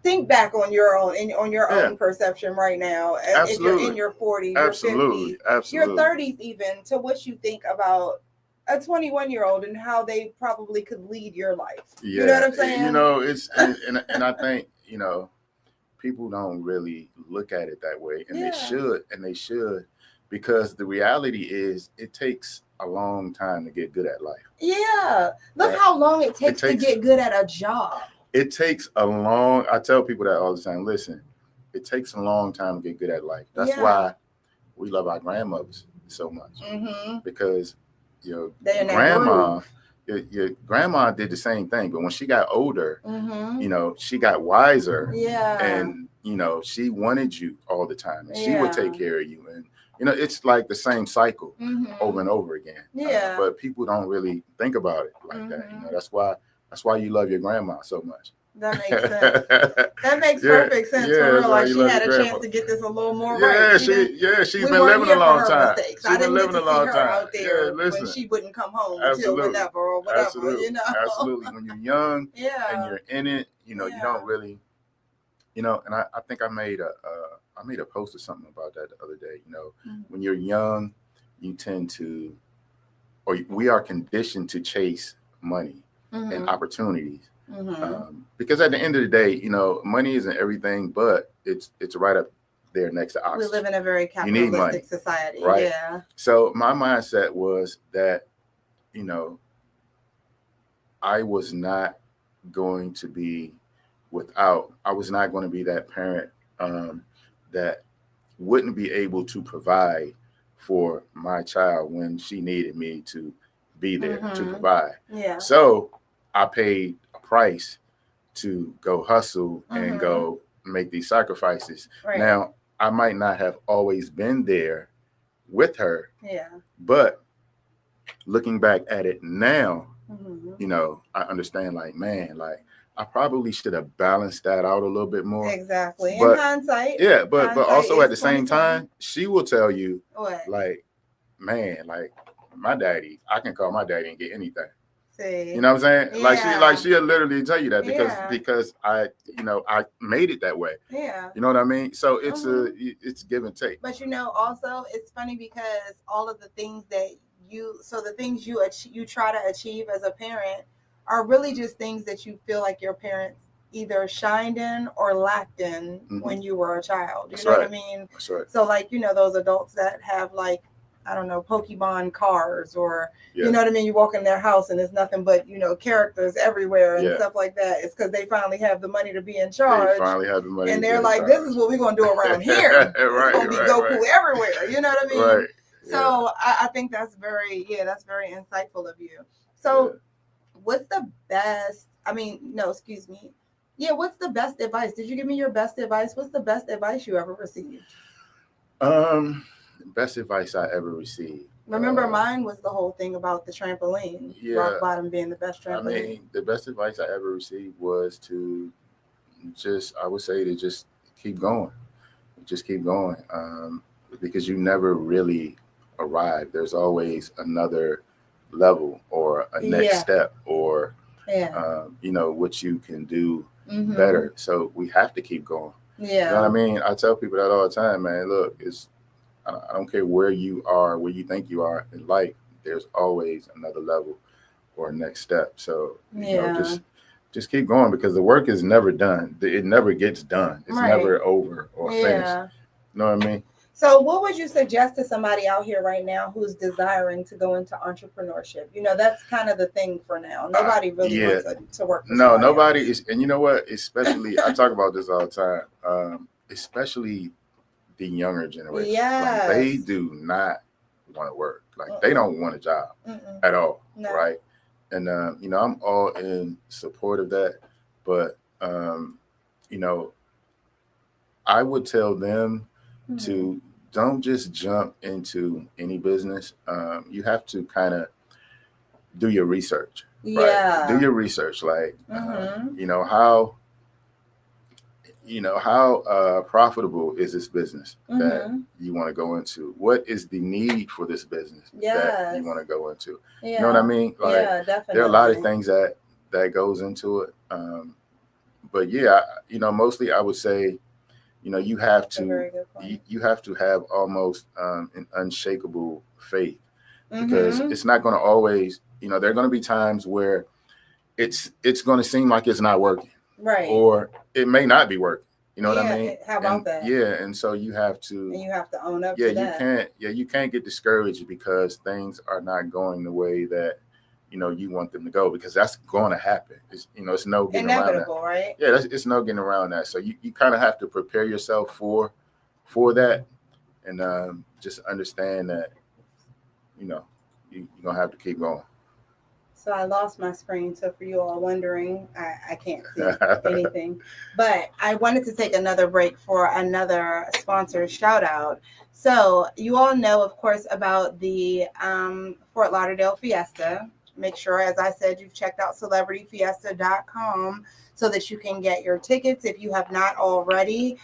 think back on your own perception right now. Absolutely. If you're in your 40s, your 50s, your 30s, even, to what you think about a 21-year-old and how they probably could lead your life. Yeah. You know what I'm saying? You know, it's and I think, you know, people don't really look at it that way, and they should, because the reality is it takes a long time to get good at life. Yeah. Look how long it takes to get good at a job. It takes a long, I tell people that all the time, listen, it takes a long time to get good at life. That's Yeah. why we love our grandmothers so much, because your They're in that grandma, your grandma did the same thing, but when she got older, you know, she got wiser, Yeah. and you know, she wanted you all the time, and she would take Yeah. care of you, and you know, it's like the same cycle over and over again. Yeah. But people don't really think about it like that. You know, that's why you love your grandma so much. That makes sense. That makes Yeah, perfect sense yeah, for that's real. why Like you she love had a your chance grandma. to get this a little more Yeah, right. she's We been weren't living here a for long her time. mistakes. She's I been didn't get living to a see long her time. out there Yeah, when listen. she wouldn't come home until Absolutely. whenever or whatever, Absolutely. you know. Absolutely. When you're young and Yeah. you're in it, you know, you don't really, you know, and I think I made a post or something about that the other day. You know, when you're young, you tend to, or we are conditioned to chase money and opportunities. Because at the end of the day, you know, money isn't everything, but it's right up there next to oxygen. We live in a very You need money, capitalistic society. right? Yeah. So my mindset was that, you know, I was not going to be I was not going to be that parent that wouldn't be able to provide for my child when she needed me to be there to provide. Yeah. So I paid a price to go hustle and go make these sacrifices. Right. Now, I might not have always been there with her, Yeah. but looking back at it now, you know, I understand, like, man, like I probably should have balanced that out a little bit more. Exactly. But in hindsight. yeah, but hindsight also is at the same 20/20. time, she will tell you, What? like, man, like my daddy, I can call my daddy and get anything. See. You know what I'm saying? Yeah. Like she'll literally tell you that Yeah. because I, you know, I made it that way. Yeah. You know what I mean? So it's give and take. But you know, also it's funny because all of the things that the things you try to achieve as a parent are really just things that you feel like your parents either shined in or lacked in when you were a child. You know what I mean? That's right. So like, you know, those adults that have like, I don't know, Pokemon cars or, you know what I mean? You walk in their house and there's nothing but, you know, characters everywhere and stuff like that. It's because they finally have the money to be in charge. They finally have the money. And they're like, this is what we're going to do around here. It's going to be Goku everywhere. You know what I mean? Right. So I think that's very insightful of you. So what's the best, what's the best advice? Did you give me your best advice? What's the best advice you ever received? Best advice I ever received. Remember, mine was the whole thing about the trampoline. Rock bottom being the best trampoline. I mean, the best advice I ever received was to just keep going. Just keep going. Because you never really arrive. There's always another level or a next step or, you know, what you can do better. So we have to keep going. Yeah. You know what I mean? I tell people that all the time, man. Look, I don't care where you are, where you think you are in life. There's always another level or next step. So you know, just keep going because the work is never done. It never gets done. It's never over or finished. You know what I mean? So what would you suggest to somebody out here right now who's desiring to go into entrepreneurship? You know, that's kind of the thing for now. Nobody really wants to work for nobody else. is. And you know what? Especially, I talk about this all the time, especially the younger generation. Like, they do not want to work. Like they don't want a job at all. No. Right. And, you know, I'm all in support of that. But, you know, I would tell them to don't just jump into any business. You have to kind of do your research. Right? Yeah. Do your research. Like, you know, how profitable is this business that you want to go into? What is the need for this business that you want to go into? You know what I mean? Like, definitely. There are a lot of things that goes into it. But yeah, you know, mostly I would say, you know, you have to have almost an unshakable faith because it's not going to always, you know, there are going to be times where it's going to seem like it's not working. Right. Or it may not be working. You know what I mean? How about that? Yeah. And so you have to. And you have to own up to that. You can't get discouraged because things are not going the way that you want them to go, because that's going to happen. It's, it's no getting around that. Inevitable, right? Yeah, it's no getting around that. So you kind of have to prepare yourself for that, and just understand that, you're going to have to keep going. So I lost my screen. So for you all wondering, I can't see anything. But I wanted to take another break for another sponsor shout out. So you all know, of course, about the Fort Lauderdale Fiesta. Make sure, as I said, you've checked out celebrityfiesta.com so that you can get your tickets if you have not already.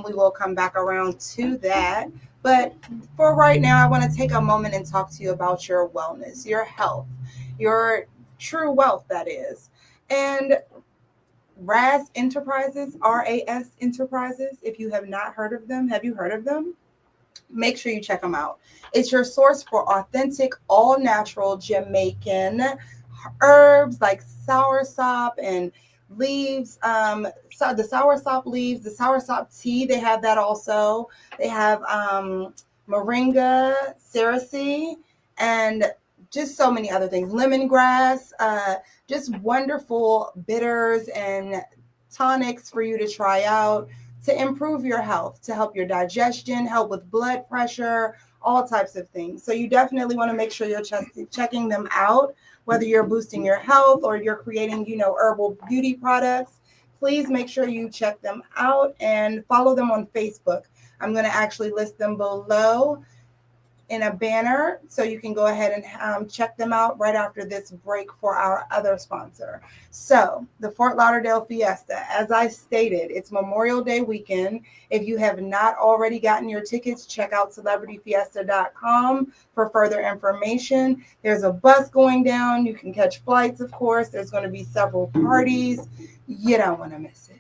We will come back around to that. But for right now, I want to take a moment and talk to you about your wellness, your health, your true wealth, that is. And RAS Enterprises, RAS Enterprises, if you have not heard of them, have you heard of them? Make sure you check them out. It's your source for authentic, all-natural Jamaican herbs like soursop and leaves. So the soursop leaves, the soursop tea, they have that also. They have moringa, cerasee, and just so many other things. Lemongrass, just wonderful bitters and tonics for you to try out to improve your health, to help your digestion, help with blood pressure, all types of things. So you definitely want to make sure you're checking them out, whether you're boosting your health or you're creating, herbal beauty products. Please make sure you check them out and follow them on Facebook. I'm going to actually list them below in a banner, so you can go ahead and check them out right after this break for our other sponsor. So the Fort Lauderdale Fiesta, as I stated, it's Memorial Day weekend. If you have not already gotten your tickets, check out celebrityfiesta.com for further information. There's a bus going down. You can catch flights, of course. There's going to be several parties. You don't want to miss it.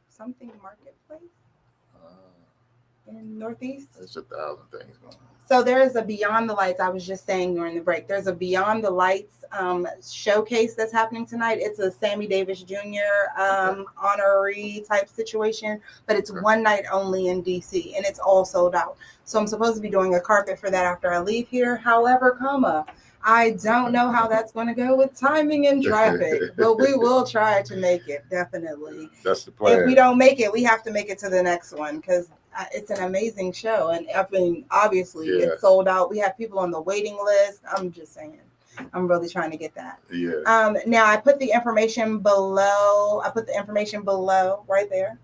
Something Marketplace in Northeast. There's 1,000 things going on. So there is a Beyond the Lights. I was just saying during the break, there's a Beyond the Lights showcase that's happening tonight. It's a Sammy Davis Jr. Honorary type situation, but it's one night only in DC, and it's all sold out. So I'm supposed to be doing a carpet for that after I leave here. However, I don't know how that's going to go with timing and traffic, but we will try to make it, definitely. That's the plan. If we don't make it, we have to make it to the next one, because it's an amazing show. And I mean, obviously, it's sold out. We have people on the waiting list. I'm just saying. I'm really trying to get that. Yeah. Now, I put the information below. Right there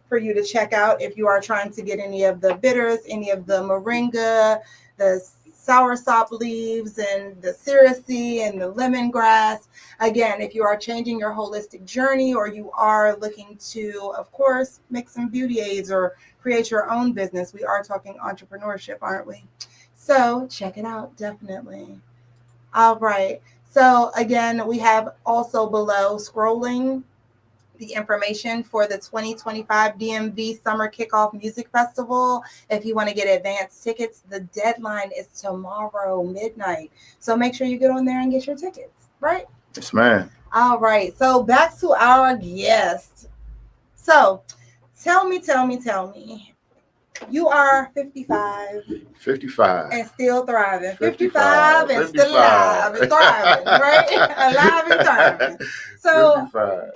for you to check out if you are trying to get any of the bitters, any of the moringa, the soursop leaves, and the cerasee and the lemongrass. Again, if you are changing your holistic journey, or you are looking to, of course, make some beauty aids or create your own business, we are talking entrepreneurship, aren't we? So check it out, definitely. All right. So again, we have also below scrolling the information for the 2025 DMV Summer Kickoff Music Festival. If you want to get advanced tickets, the deadline is tomorrow midnight. So make sure you get on there and get your tickets, right? Yes, ma'am. All right. So back to our guest. So tell me. You are 55. 55. And still thriving. 55 and still alive and thriving, right? Alive and thriving. So 55.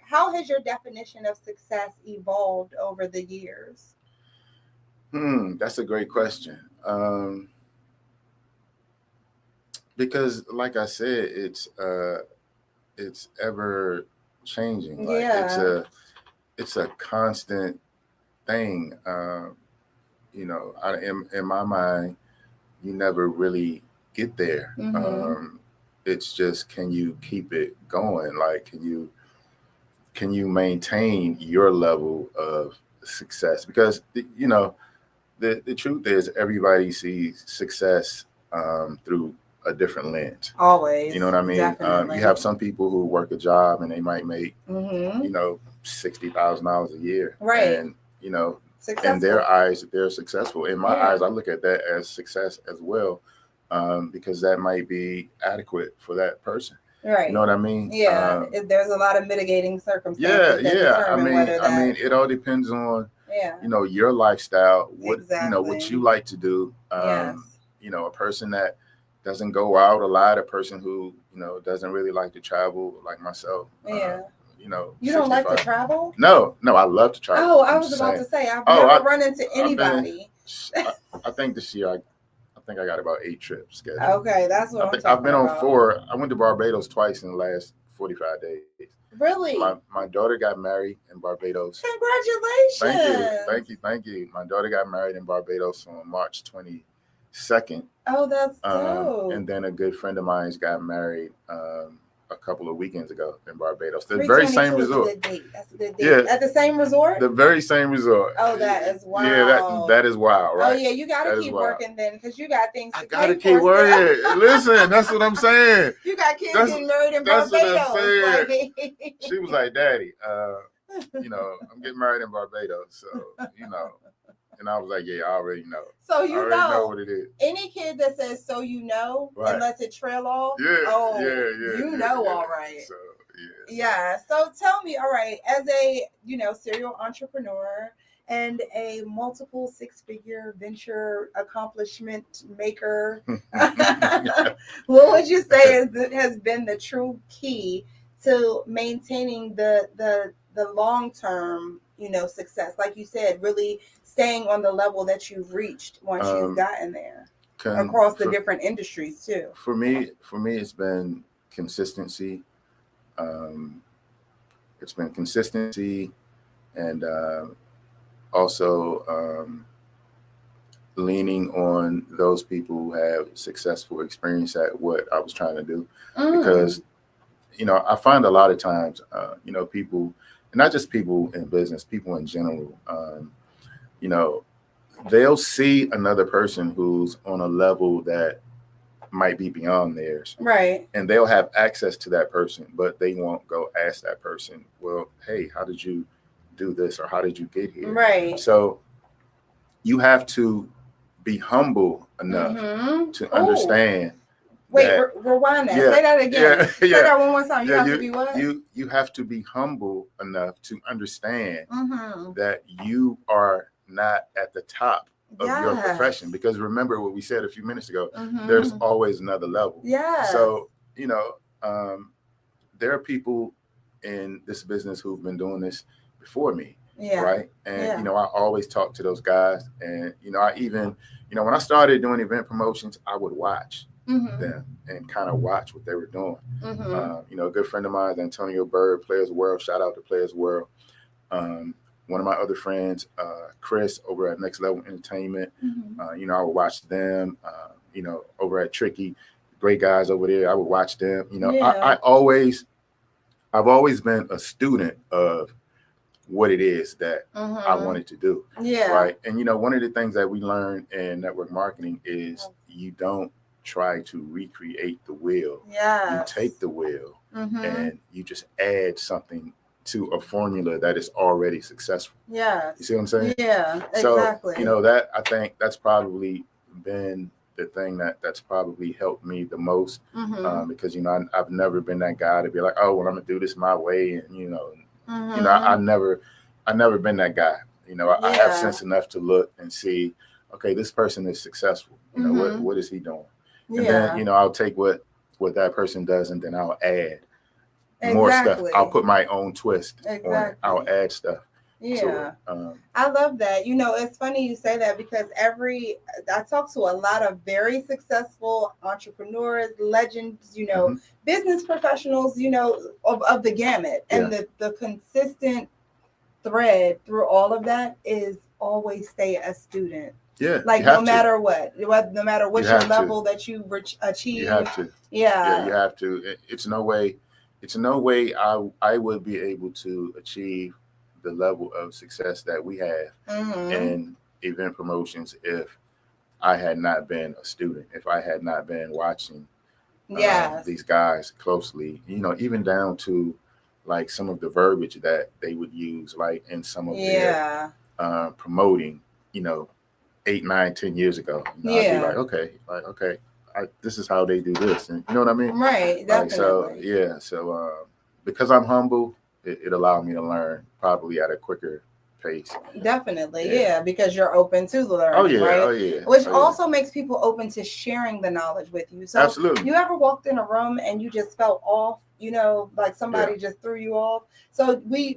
How has your definition of success evolved over the years? That's a great question. Because like I said, it's ever changing. Like it's a constant thing. In my mind, you never really get there. It's just, can you keep it going? Like, can you maintain your level of success? Because the truth is, everybody sees success through a different lens. Always. You know what I mean? Definitely. You have some people who work a job and they might make $60,000 a year, right? And successful. in their eyes, they're successful. In my Yeah. eyes, I look at that as success as well, because that might be adequate for that person. Right. You know what I mean? Yeah. There's a lot of mitigating circumstances. Yeah. I mean, it all depends on your lifestyle, what what you like to do. Yes. A person that doesn't go out a lot, a person who doesn't really like to travel, like myself. Yeah. You 65. don't like to travel? No, I love to travel. Oh, I was about to say, I've never run into anybody. I think this year I think I got about 8 trips scheduled. Okay, that's what I've been on 4. I went to Barbados twice in the last 45 days. Really? My daughter got married in Barbados. Congratulations. Thank you. My daughter got married in Barbados on March 22nd. Oh, that's dope. And then a good friend of mine's got married a couple of weekends ago in Barbados. The very same resort. That's a good date. Yeah. At the same resort? The very same resort. Oh, that is wild. Yeah, that is wild, right? Oh, yeah, you got to keep working then, because you got things to I got to pay keep for working. Listen, that's what I'm saying. You got kids getting married in That's what I'm Barbados. saying. She was like, Daddy, I'm getting married in Barbados. So, and I was like, yeah, I already know. So I already know what it is. Any kid that says "so and lets it trail off, all right. So, yeah. So tell me, all right, as a serial entrepreneur and a multiple 6-figure venture accomplishment maker, what would you say has been the true key to maintaining the long term success? Like you said, really staying on the level that you've reached once you've gotten there across the different industries too. For me, it's been consistency. It's been consistency, and also leaning on those people who have successful experience at what I was trying to do. Because I find a lot of times people, and not just people in business, people in general, they'll see another person who's on a level that might be beyond theirs. Right. And they'll have access to that person, but they won't go ask that person, well, hey, how did you do this? Or how did you get here? Right. So you have to be humble enough to understand. Wait, rewind that. Say that again. Say that one more time. You have to be what? You have to be humble enough to understand that you are not at the top of your profession. Because remember what we said a few minutes ago, there's always another level. Yeah. So, there are people in this business who've been doing this before me. Yeah. Right. And, I always talk to those guys. And, I even, when I started doing event promotions, I would watch them and kind of watch what they were doing. A good friend of mine, Antonio Bird, Players World, shout out to Players World. One of my other friends, Chris, over at Next Level Entertainment, I would watch them, over at Tricky, great guys over there. I would watch them. I've always been a student of what it is that I wanted to do. Yeah. Right. And, one of the things that we learned in network marketing is you don't try to recreate the wheel. Yeah. You take the wheel and you just add something to a formula that is already successful. Yeah. You see what I'm saying? Yeah, so, exactly. That I think that's probably been the thing that's probably helped me the most. Because, I've never been that guy to be like, oh, well, I'm gonna do this my way. And, I never been that guy. I have sense enough to look and see, okay, this person is successful. What is he doing? And then, I'll take what that person does and then I'll add more stuff. I'll put my own twist on it. I'll add stuff. Yeah. I love that. It's funny you say that because I talk to a lot of very successful entrepreneurs, legends, business professionals, of the gamut, and the consistent thread through all of that is always stay a student. Yeah, Like you no have to. matter what, no matter what You your have to. level that you achieve, You have to. yeah, You have to. It's no way. It's no way I would be able to achieve the level of success that we have hmm in event promotions if I had not been a student, if I had not been watching yes, these guys closely, even down to like some of the verbiage that they would use, like in some of their yeah, promoting, you know, 8, 9, 10 years ago. I'd be yeah, like, okay, this is how they do this, and you know what I mean? right, Like, so definitely. yeah, so because I'm humble, it allowed me to learn probably at a quicker pace. Definitely, Yeah. yeah, because you're open to the Oh learning, yeah, right? oh yeah, Which oh yeah. also makes people open to sharing the knowledge with you. So, Absolutely. you ever walked in a room and you just felt off, like somebody Yeah. just threw you off? So we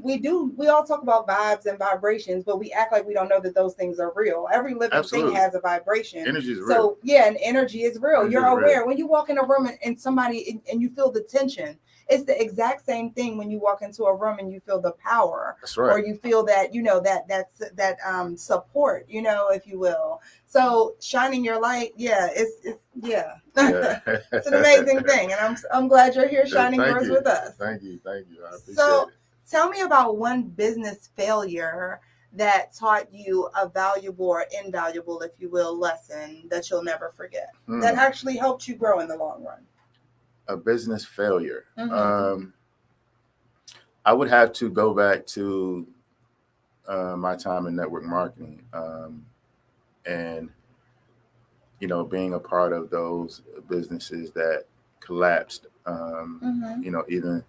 all talk about vibes and vibrations, but we act like we don't know that those things are real. Every living thing Absolutely. has a vibration. Energy is real. So, yeah, and energy is real. Energy You're is real. aware when you walk in a room and somebody and you feel the tension. It's the exact same thing when you walk into a room and you feel the power, That's or right. you feel that that support, if you will. So shining your light, yeah, it's yeah. Yeah. It's an amazing thing, and I'm glad you're here shining Thank yours you. with us. Thank you. I appreciate So it. tell me about one business failure that taught you a valuable or invaluable, if you will, lesson that you'll never forget, that actually helped you grow in the long run. A business failure. Mhm. I would have to go back to my time in network marketing, and being a part of those businesses that collapsed. Mhm. Even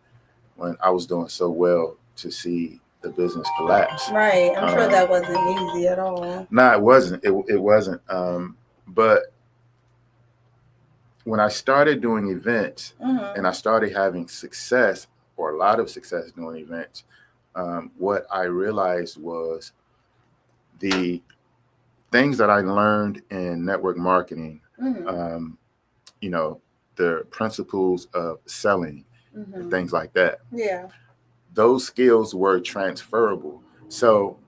when I was doing so well, to see the business collapse. Right. I'm sure that wasn't easy at all. No, it wasn't. It wasn't. But when I started doing events Mhm. and I started having success, or a lot of success doing events, what I realized was the things that I learned in network marketing, Mhm. the principles of selling and Mhm. things like that, Yeah. those skills were transferable. So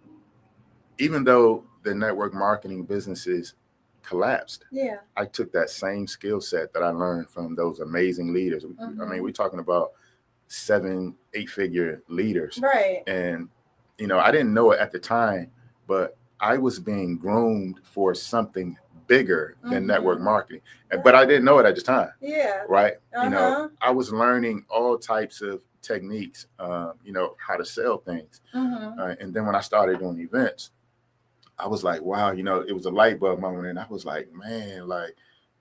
even though the network marketing businesses collapsed, Yeah. I took that same skill set that I learned from those amazing leaders. I mean, we're talking about 7, 8-figure leaders. Right. And, I didn't know it at the time, but I was being groomed for something bigger than network marketing. But I didn't know it at the time. Yeah. Right. Uh-huh. I was learning all types of techniques, how to sell things. And then when I started doing events, I was like, wow, it was a light bulb moment. And I was like, man, like,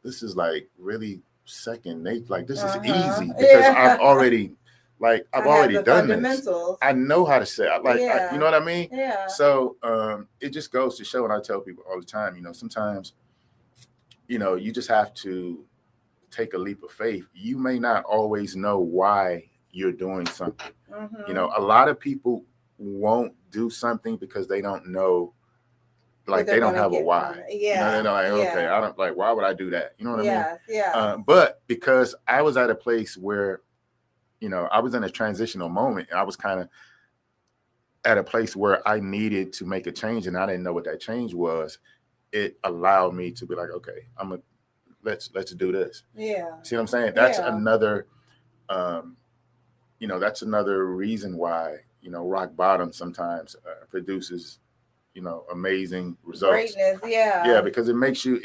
this is like really second nature. Like, this is easy because I've already the done this. fundamentals. I know how to sell. Like, Yeah. you know what I mean? Yeah. So it just goes to show, and I tell people all the time, sometimes, you just have to take a leap of faith. You may not always know why you're doing something. A lot of people won't do something because they don't know, like they don't have a why. Yeah. They're like, okay, Yeah. I don't, like, why would I do that? You know what I mean? Yes. Yeah. But because I was at a place where, I was in a transitional moment, and I was kind of at a place where I needed to make a change, and I didn't know what that change was. It allowed me to be like, okay, let's do this. Yeah. See what I'm saying? That's Yeah. another, that's another reason why, rock bottom sometimes produces, amazing results. Greatness. Yeah. Yeah, because it makes you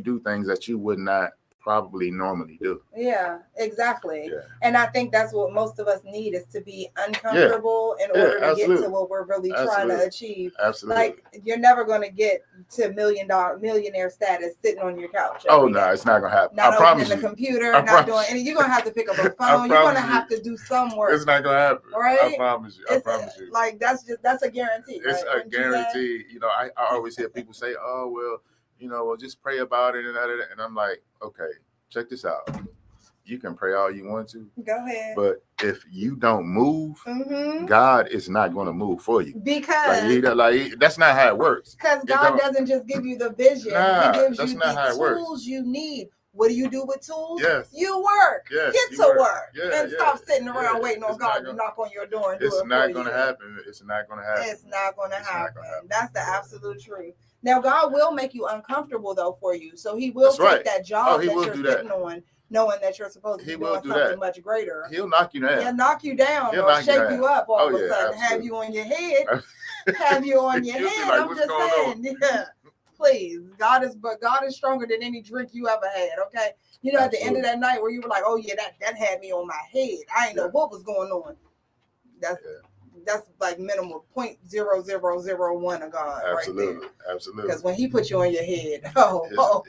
do things that you would not probably normally do. Yeah, exactly. Yeah. And I think that's what most of us need, is to be uncomfortable in order to get to what we're really trying to achieve. Absolutely. Like, you're never going to get to millionaire status sitting on your couch. Oh no, it's not gonna happen. Not I promise opening you. the computer, I not doing promise anything. You're gonna have to pick up a phone. You're gonna have to do some work. It's not gonna happen. Right? I promise you. I promise you. Like, that's a guarantee. It's right? a guarantee. I always hear people say, "Oh well, well, just pray about it," and I'm like, okay, check this out. You can pray all you want to. Go ahead. But if you don't move, God is not going to move for you. Because that's not how it works. Because God doesn't just give you the vision; Nah, He gives that's you not how the it works. tools you need. What do you do with tools? Yes. You work. Yes, Get you to work. work. Yeah, And yeah, stop sitting around yeah. waiting on It's God not to gonna- knock on your door and do It's it not for going to you. happen. It's not going to happen. It's not going to It's not happen. gonna happen. That's the absolute truth. Now, God will make you uncomfortable, though, for you. So he will That's take right. that job Oh, he that will you're do that. sitting on, knowing that you're supposed to He be will doing do something that. much greater. He'll knock you down. He'll knock you down He'll or knock you shake down. you up all Oh, of a yeah, sudden, have absolutely. you on your head, have you on your You'll be head. like, I'm "What's just going on?" saying, yeah. Please, God is stronger than any drink you ever had. Okay, you know, at the end of that night where you were like, oh yeah, that had me on my head. I didn't know what was going on. That's like minimal 0.0001 of God. Absolutely, right there. absolutely. Because when he put you on your head,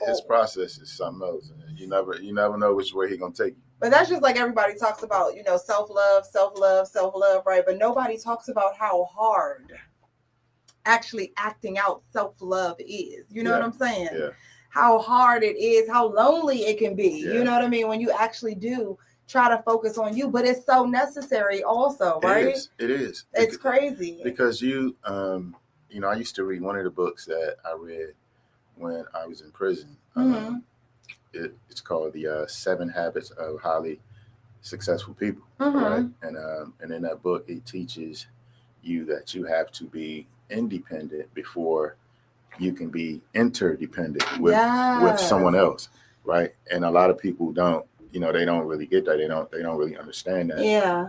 His process is something else. You never know which way he's gonna take you. But that's just like everybody talks about, you know, self-love, right? But nobody talks about how hard actually acting out self-love is. You know what I'm saying? Yeah. How hard it is, how lonely it can be. Yeah. You know what I mean? When you actually do try to focus on you, but it's so necessary also, right? It is. It's crazy. Because you know, I used to read one of the books that I read when I was in prison. Mm-hmm. It's called The 7 Habits of Highly Successful People, Mm-hmm. right? And in that book, it teaches you that you have to be independent before you can be interdependent with someone else, right? And a lot of people don't, you know, they don't really get that. They don't really understand that. Yeah.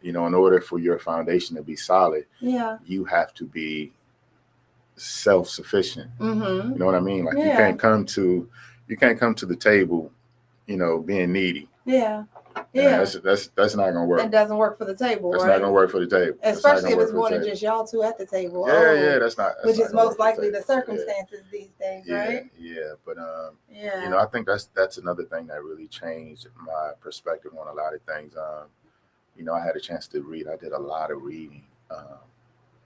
You know, in order for your foundation to be solid, Yeah. you have to be self-sufficient. Mm-hmm. You know what I mean? Like Yeah. you can't come to the table, you know, being needy. Yeah. Yeah, that's not gonna work. It doesn't work for the table, That's right? not gonna work for the table. Especially if it's more than just y'all two at the table. Yeah, that's not. Which not is gonna most work for likely table. the circumstances these days, right? Yeah, but Yeah. you know, I think that's another thing that really changed my perspective on a lot of things. You know, I had a chance to read. I did a lot of reading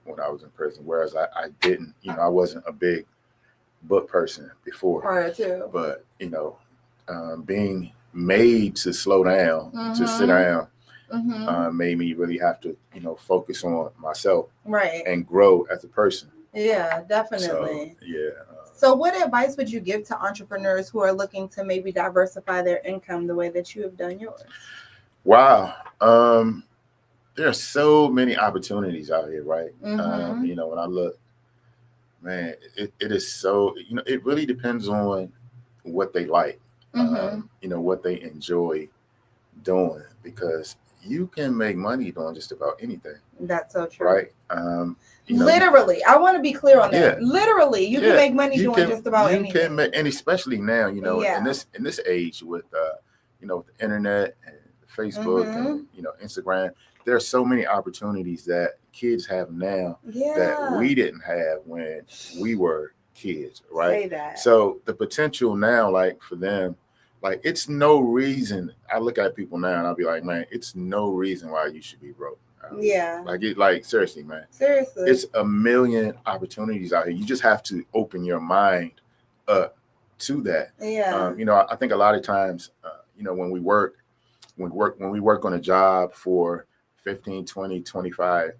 when I was in prison, whereas I didn't. You know, I wasn't a big book person before. Prior to. But you know, being made to slow down, to sit down, made me really have to, you know, focus on myself, right, and grow as a person. Yeah, definitely. So, yeah. So what advice would you give to entrepreneurs who are looking to maybe diversify their income the way that you have done yours? Wow. There are so many opportunities out here, right? You know, when I look, man, it is so, you know, it really depends on what they like, you know, what they enjoy doing, because you can make money doing just about anything. That's so true. Right? You know, literally, I want to be clear on that. Yeah. Literally, you can make money doing just about anything. You can make, and especially now, you know, in this age with you know, the internet and Facebook and, you know, Instagram, there are so many opportunities that kids have now that we didn't have when we were kids, right? Say that. So the potential now, like for them, like it's no reason. I look at people now and I'll be like, man, it's no reason why you should be broke. Like seriously, man. Seriously, it's a million opportunities out here. You just have to open your mind up to that. Yeah. You know, I think a lot of times, you know, when we work on a job for 15, 20, 25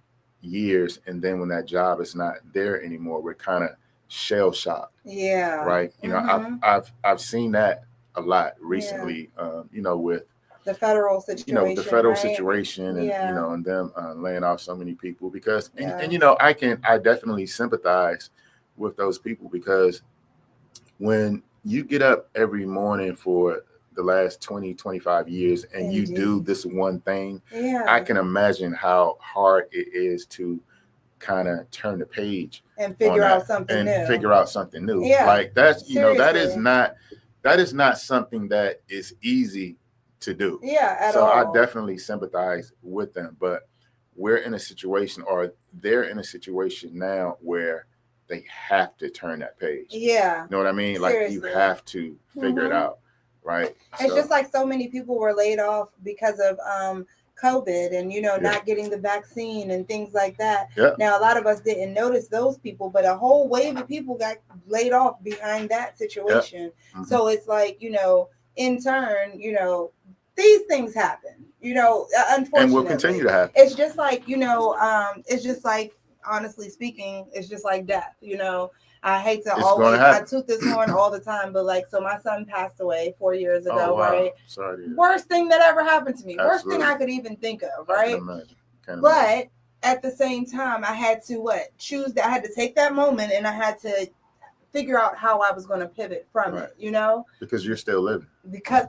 years, and then when that job is not there anymore, we're kind of shell shocked. Yeah. Right. You know, I've seen that a lot recently. You know, with the federal situation. You know, the federal situation, and you know, and them laying off so many people, because and you know, I definitely sympathize with those people, because when you get up every morning for the last 20, 25 years and you do this one thing, I can imagine how hard it is to kind of turn the page and figure out something new. Yeah. Like that's, you know, that is not something that is easy to do. Yeah, at all. So I definitely sympathize with them, but we're in a situation, or they're in a situation now where they have to turn that page. Yeah. You know what I mean? Seriously. Like you have to figure it out. Right. It's just like so many people were laid off because of COVID and, you know, not getting the vaccine and things like that. Yeah. Now, a lot of us didn't notice those people, but a whole wave of people got laid off behind that situation. Yeah. So it's like, you know, in turn, you know, these things happen, you know, unfortunately. And will continue to happen. It's just like, you know, it's just like, honestly speaking, it's just like death, you know. I hate to It's always, gonna I happen. toot this horn all the time, but like, so my son passed away 4 years ago, Oh, wow. right? Sorry to hear that. Worst thing that ever happened to me. Worst Absolutely. thing I could even think of, I right? can imagine. Can't imagine. But at the same time, I had to choose that. I had to take that moment, and I had to figure out how I was going to pivot from Right. it, you know? Because you're still living. Because,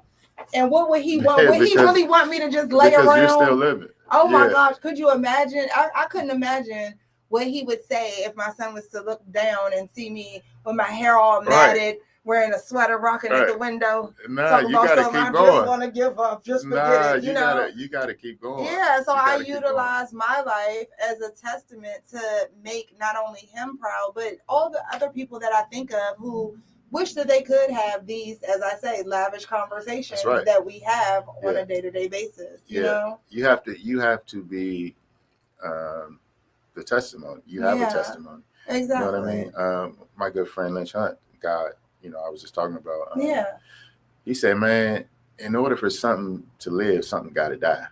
and what would he want? Yeah, Would he because- really want me to just lay Because around? you're still living. Oh my Yeah. gosh, could you imagine? I couldn't imagine what he would say if my son was to look down and see me with my hair all matted, wearing a sweater, rocking at Right. the window. Nah, Talking you about gotta something keep I just going. want to give up, just forget Nah, it, you know? you gotta keep going. Yeah, so You I gotta keep going. utilize my life as a testament to make not only him proud, but all the other people that I think of who wish that they could have these, as I say, lavish conversations That's right. that we have on Yeah. a day-to-day basis. You Yeah. know? You have to be the testimony. You have Yeah. a testimony. Exactly. You know what I mean? My good friend Lynch Hunt, God, I was just talking about. Yeah. He said, man, in order for something to live, something got to die.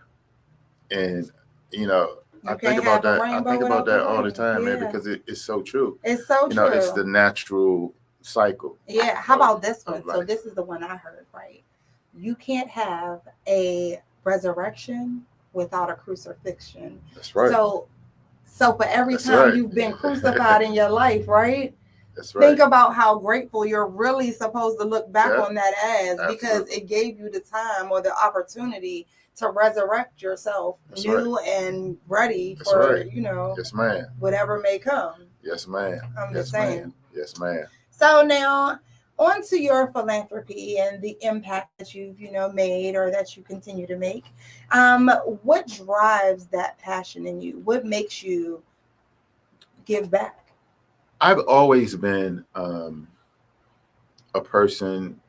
And I think about that. I think about that all the time, man, because it's so true. It's so true. It's the natural cycle. Yeah. How about this one? of So life. this is the one I heard, right? You can't have a resurrection without a crucifixion. That's right. So for every That's time right. you've been crucified in your life, right? That's right. Think about how grateful you're really supposed to look back Yeah. on that as, because Absolutely. it gave you the time or the opportunity to resurrect yourself That's new and ready That's for, right. Yes, ma'am. whatever may come. Yes, ma'am. I'm Yes, just saying. ma'am. Yes, ma'am. So now on to your philanthropy and the impact that you've, made or that you continue to make. What drives that passion in you? What makes you give back? I've always been a person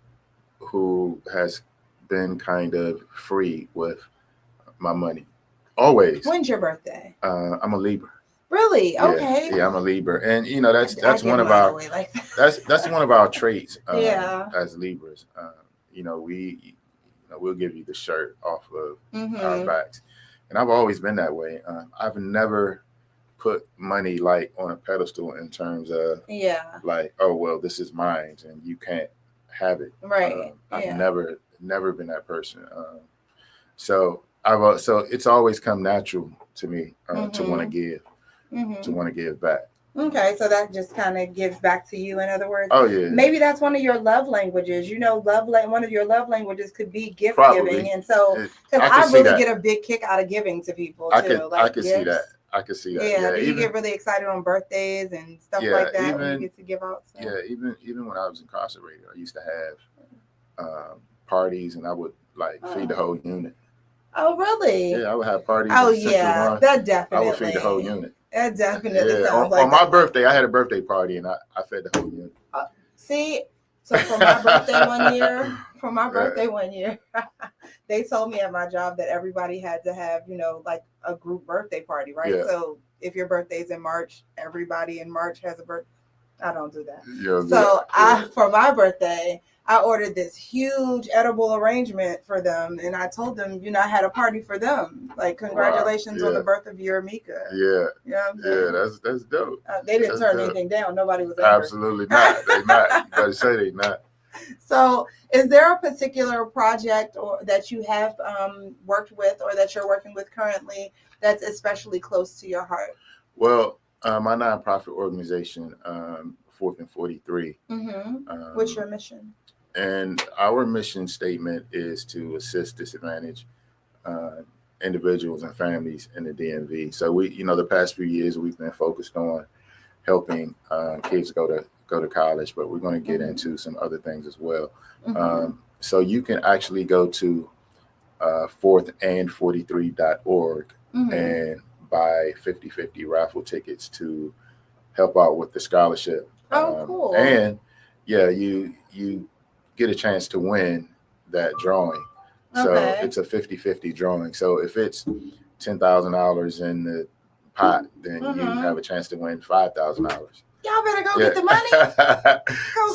who has been kind of free with my money. Always. When's your birthday? I'm a Libra. Really? Yeah, Okay. Yeah, I'm a Libra, and that's I one give of mine our away like that. that's one of our traits. Yeah. As Libras, we'll give you the shirt off of our Mhm. backs, and I've always been that way. I've never put money like on a pedestal in terms of Yeah. like, oh well, this is mine and you can't have it. Right. I've Yeah. never been that person. So it's always come natural to me to want to give, Mhm. to want to give back. Okay, so that just kind of gives back to you. In other words, Oh yeah, maybe that's one of your love languages. One of your love languages could be gift Probably. giving, and so I because can I see really that. get a big kick out of giving to people I too. could see that. I could see that. Yeah, do you even, get really excited on birthdays and stuff Yeah, like that when even- you get to give out stuff? yeah, even when I was incarcerated, I used to have parties, and I would like feed the whole unit. Oh, really? Yeah, I would have parties. Oh, in Central yeah, Run. that I definitely. would feed the whole unit. That definitely Yeah, sounds on like my that. birthday, I had a birthday party, and I fed the whole unit. See, so for my birthday one year, Right. they told me at my job that everybody had to have, like a group birthday party, right? Yeah. So if your birthday's in March, everybody in March has a birthday. I don't do that. Yeah, So yeah. for my birthday, I ordered this huge edible arrangement for them, and I told them, I had a party for them. Like, congratulations on yeah. the birth of your MEKA. Yeah, You know what I'm saying? yeah, that's dope. They didn't that's turn dope. anything down. Nobody was angry. Absolutely not. They not. You better say they not. So, is there a particular project or that you have worked with, or that you're working with currently, that's especially close to your heart? Well, my nonprofit organization, 4th and 43. What's your mission? And our mission statement is to assist disadvantaged individuals and families in the DMV. So we, the past few years we've been focused on helping kids go to college, but we're going to get into some other things as well. So you can actually go to 4thandforty3.org and buy 50/50 raffle tickets to help out with the scholarship. Oh, cool. And yeah, you get a chance to win that drawing. So Okay. it's a 50/50 drawing. So if it's $10,000 in the pot, then you have a chance to win $5,000. Y'all better go get the money.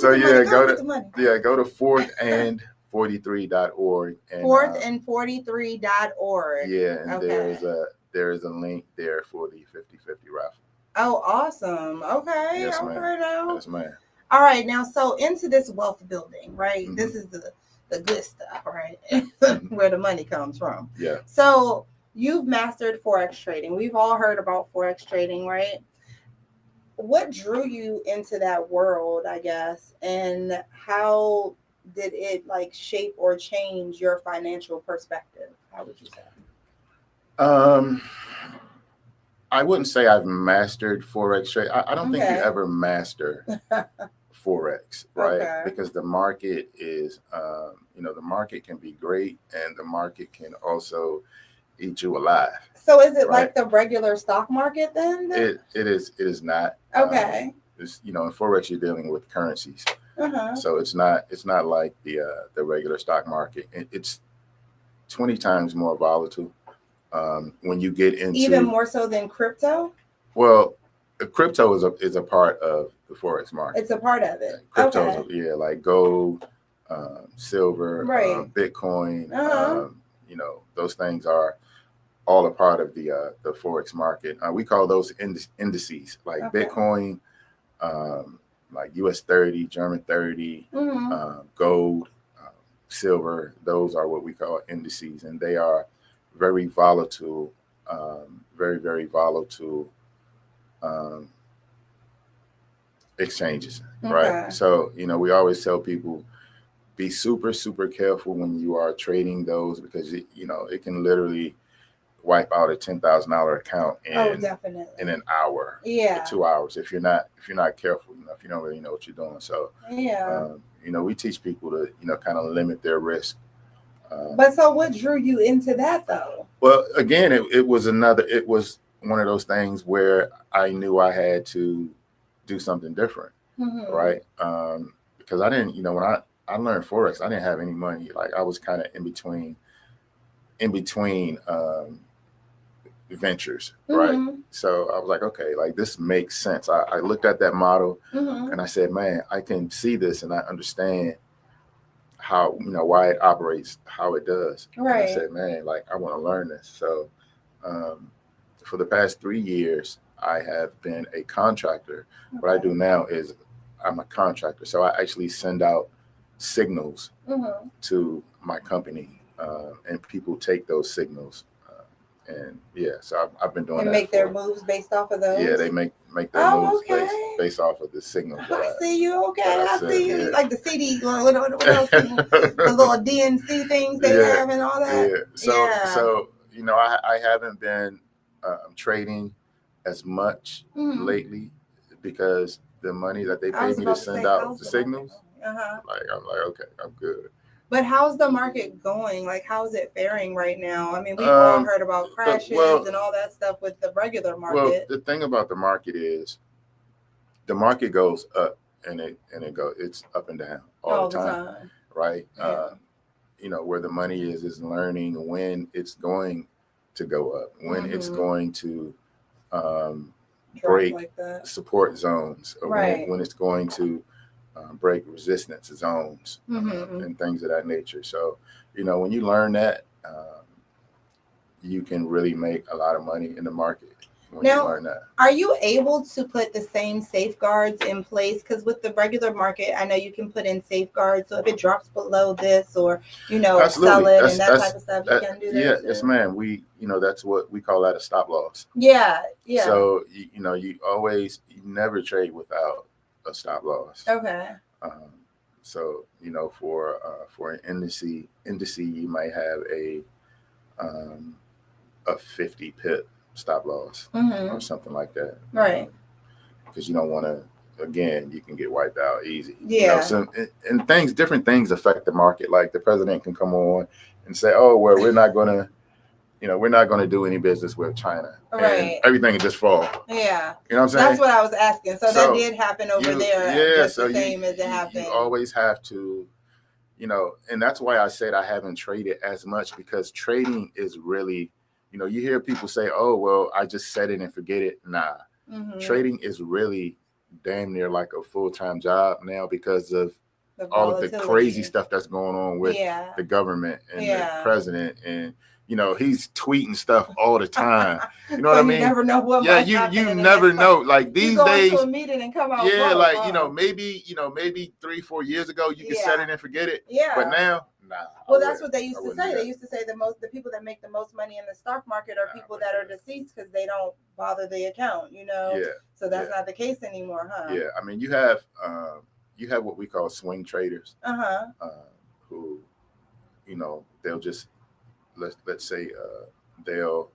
So Get the money. go to 4thandforty3.org and 4thandforty3.org. yeah, and Okay. there is a link there for the 50/50 raffle. Oh, awesome. Okay. Yes, Okay. ma'am. Now. Yes, ma'am. All right. Now, so into this wealth building, right? Mhm. This is the good stuff, right? Mhm. Where the money comes from. Yeah. So you've mastered forex trading. We've all heard about forex trading, right? What drew you into that world, I guess, and how did it like shape or change your financial perspective? How would you say? Um, I wouldn't say I've mastered forex trade. I don't think you Okay. ever master forex, right? Okay. Because the market is, the market can be great, and the market can also eat you alive. So is it Right. like the regular stock market then? It is not. Okay. It's in forex you're dealing with currencies, Uh-huh. so it's not like the regular stock market. It's 20 times more volatile. When you get into Even more so than crypto? well, crypto is a part of the forex market. It's a part of it. Crypto Okay. is like gold, silver, Right. Bitcoin. Uh-huh. Those things are all a part of the forex market. We call those indices, like Okay. Bitcoin, like US 30, German 30, gold, silver. Those are what we call indices, and they are very volatile, very, very volatile exchanges, right? Okay. So, we always tell people be super, super careful when you are trading those, because it can literally wipe out a $10,000 account Definitely. in an hour, Yeah. 2 hours, if you're not careful, if you don't really know what you're doing. So, Yeah. we teach people to kind of limit their risk. But so what drew you into that though? Well, again, it was one of those things where I knew I had to do something different, right? Because I didn't, when I learned forex, I didn't have any money. Like, I was kind of in between ventures, right? So I was like, okay, like, this makes sense. I looked at that model and I said, man, I can see this and I understand how, why it operates how it does. Right. And I said, man, like, I want to learn this. So for the past 3 years, I have been a contractor. What I do now is I'm a contractor. So I actually send out signals to my company, and people take those signals. And yeah, so I've been doing and that. Make their moves based off of those? Yeah, they make their moves okay. based off of the signals. I see you. Okay, I see you. Yeah. Like the CD, what else people, the little DNC things they have and all that. Yeah. So I haven't been trading as much lately, because the money that they pay me to send out the signals, like, I'm like, okay, I'm good. But how's the market going? Like, how's it faring right now? I mean, we've all heard about crashes and all that stuff with the regular market. Well, the thing about the market is the market goes up and it's up and down all the time. Right? Yeah. Where the money is learning when it's going to go up, when it's going to break like support zones, or right. when it's going to break resistance zones, and things of that nature. So, when you learn that, you can really make a lot of money in the market when you learn that. Are you able to put the same safeguards in place? Because with the regular market, I know you can put in safeguards. So if it drops below this, or Absolutely. sell it and that type of stuff, you can do that. Yeah, yes, ma'am. We, that's what we call that a stop loss. Yeah, yeah. So you never trade without a stop loss. Okay. So for an indice, you might have a 50 pip stop loss or something like that. Right. Because you don't want to. Again, you can get wiped out easy. Yeah. And different things affect the market. Like, the president can come on and say, "Oh, well, we're not going to do any business with China," right? And everything will just fall. Yeah. You know what I'm saying? That's what I was asking. So that did happen over there. Yeah. Just So the same as it happened. You always have to, and that's why I said I haven't traded as much, because trading is really, you hear people say, "Oh, well, I just set it and forget it." Nah. Trading is really damn near like a full-time job now, because of all of the crazy stuff that's going on with the government and the president. And you know, he's tweeting stuff all the time. You know So what I mean? You never know what. Yeah, might happen you in the never next know. month. Like these You go days, into a meeting and come out. yeah, broke, like huh? maybe 3-4 years ago you could Yeah. set it and forget it. Yeah. But now, nah. Well, that's what they used I to wouldn't say. do They that. used to say the people that make the most money in the stock market are people that are deceased because they don't bother the account, you know. Yeah. So that's not the case anymore, huh? Yeah. I mean, you have what we call swing traders, Uh-huh. who, you know, they'll just let's say they'll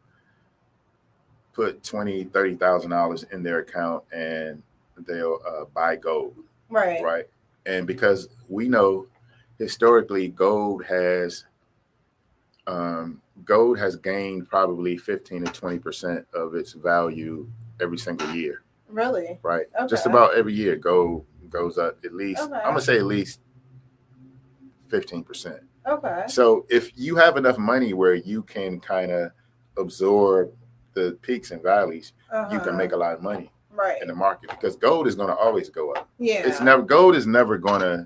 put $20,000-$30,000 in their account and they'll buy gold. Right. Right. And because we know historically gold has gained probably 15 to 20% of its value every single year. Really? Right. Okay. Just about every year gold goes up at least, Okay. I'm gonna say at least 15%. Okay. So if you have enough money where you can kind of absorb the peaks and valleys, you can make a lot of money in the market, because gold is going to always go up. Yeah. Gold is never going to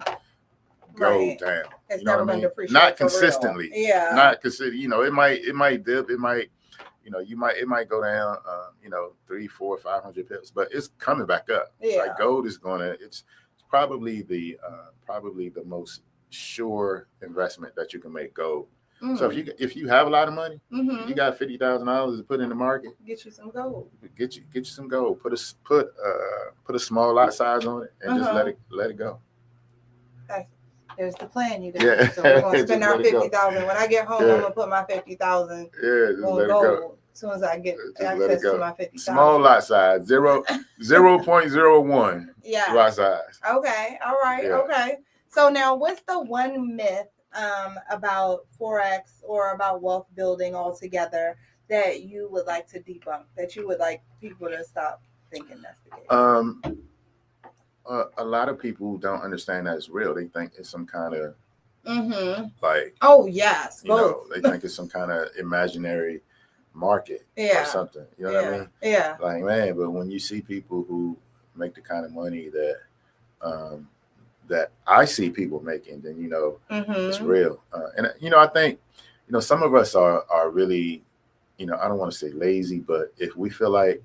go down. It's you know never what I going to mean? appreciate. Not consistently. Yeah. Not consistently. You know, it might dip. It might, you know, it might go down. 300, 400, 500 pips, but it's coming back up. Yeah. Like gold is it's probably the most sure investment that you can make, gold. Mm-hmm. So if you have a lot of money, you got $50,000 to put in the market. Get you some gold. Get you some gold. Put a small lot size on it and just let it go. There's the plan, you guys. Yeah. So we're gonna spend our $50,000. When I get home, I'm gonna put my $50,000 on gold. As soon as I get access to my $50,000. Small lot size, 0.01. Yeah. Lot size. Okay. All right. Yeah. Okay. So now, what's the one myth about Forex or about wealth building altogether that you would like to debunk, that you would like people to stop thinking that's the case? A lot of people don't understand that it's real. They think it's some kind of like, oh yes, both. They think it's some kind of imaginary market or something. You know what I mean? Yeah. Like, man, but when you see people who make the kind of money that that I see people making, then it's real. And I think some of us are really, I don't want to say lazy, but if we feel like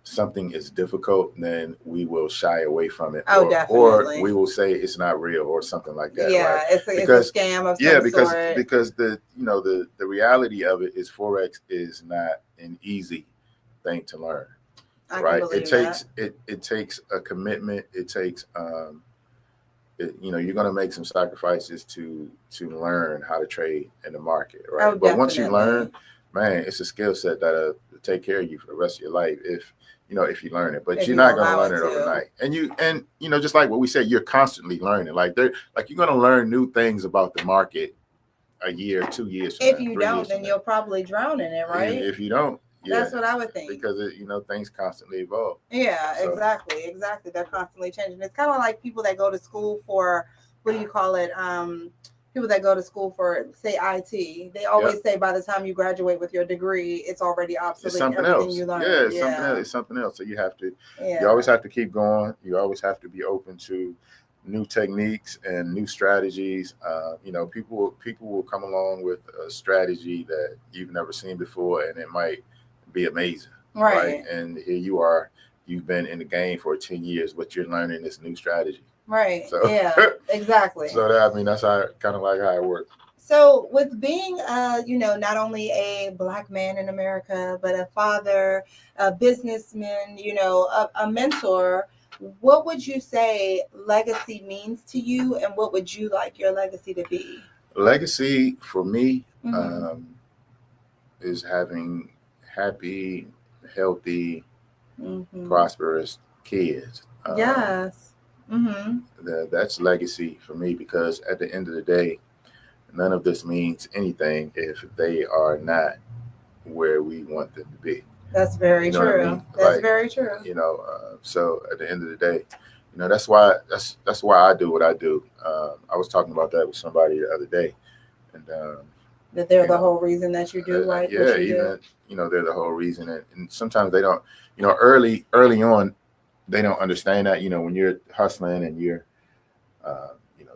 something is difficult, then we will shy away from it. Or we will say it's not real or something like that. Yeah, right? it's a scam of some sort. Because the reality of it is Forex is not an easy thing to learn. Right? It takes a commitment. It takes you're going to make some sacrifices to learn how to trade in the market, right? But once you learn, man, it's a skill set that'll take care of you for the rest of your life if you learn it. But you're not going to learn it overnight. And just like what we said, you're constantly learning. Like you're going to learn new things about the market a year, 2 years from now. If you don't, then you'll probably drown in it, right? If you don't. Yeah, that's what I would think. Because things constantly evolve. Yeah, so. Exactly. They're constantly changing. It's kind of like people that go to school for, what do you call it? People that go to school for, say, IT. They always say by the time you graduate with your degree, it's already obsolete. It's something else. You learn. It's something else. So you have to. Yeah. You always have to keep going. You always have to be open to new techniques and new strategies. People will come along with a strategy that you've never seen before, and it might be amazing, right? And here you are, you've been in the game for 10 years, but you're learning this new strategy, right? So exactly. So that's how it works. So with being not only a Black man in America, but a father, a businessman, a mentor, what would you say legacy means to you, and what would you like your legacy to be? Legacy for me is having happy, healthy, prosperous kids. Yes. That's legacy for me, because at the end of the day, none of this means anything if they are not where we want them to be. That's very true. I mean? That's very true. So at the end of the day, that's why I do what I do. I was talking about that with somebody the other day, and that they're the whole reason that you do, right? Yeah, they're the whole reason. And sometimes they don't, early on, they don't understand that, when you're hustling and you're,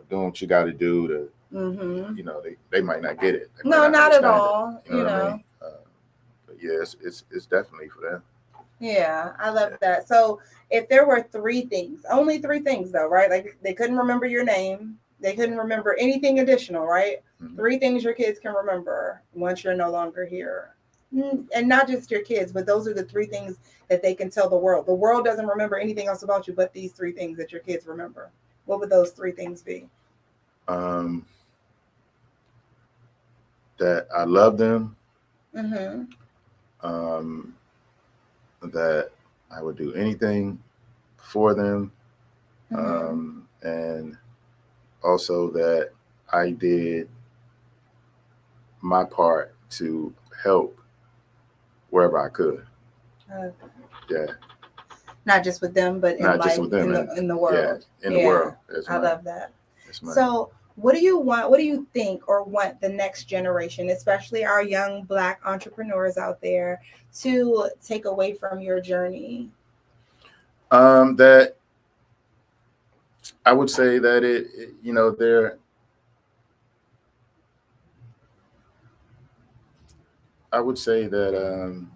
doing what you got to do Mm-hmm. you know, they might not get it. They might No, not at understand it. all. You know what I mean? But yeah, it's definitely for them. Yeah, I love that. So if there were three things, only three things though, right? Like they couldn't remember your name. They couldn't remember anything additional, right? Mhm. Three things your kids can remember once you're no longer here. And not just your kids, but those are the three things that they can tell the world. The world doesn't remember anything else about you but these three things that your kids remember. What would those three things be? That I love them. Mm-hmm. That I would do anything for them. Mm-hmm. And also that I did my part to help wherever I could. Yeah. Not just with them, but in Not life, just with them, in the world. Yeah, in the world. That's I right. love that. That's right. So what do you want? What do you think or want the next generation, especially our young Black entrepreneurs out there, to take away from your journey? That I would say that you know, I would say that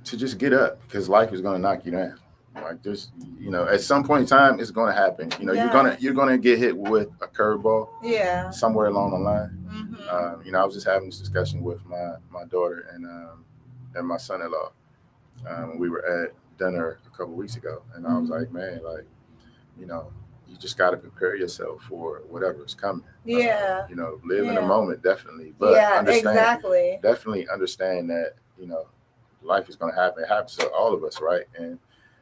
to just get up, because life is going to knock you down. Like this, you know, at some point in time, it's going to happen. You know, you're gonna get hit with a curveball. Yeah. Somewhere along the line. Mm-hmm. You know, I was just having this discussion with my daughter and my son-in-law. We were at dinner a couple weeks ago, and I was like, man, like, you know, you just got to prepare yourself for whatever's coming. Yeah. You know, live in the moment, definitely. But exactly. Definitely understand that, you know, life is going to happen. It happens to all of us, right? And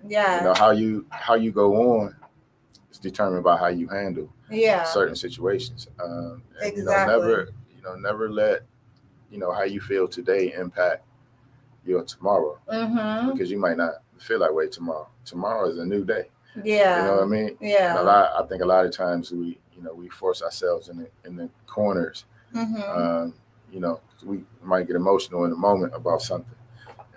you know, how you go on is determined by how you handle certain situations. And, exactly. Never let, you know, how you feel today impact your tomorrow. Mm-hmm. Because you might not feel that way tomorrow. Tomorrow is a new day. Yeah. You know what I mean? Yeah. And I think a lot of times we force ourselves in the corners. Mm-hmm. You know, we might get emotional in the moment about something,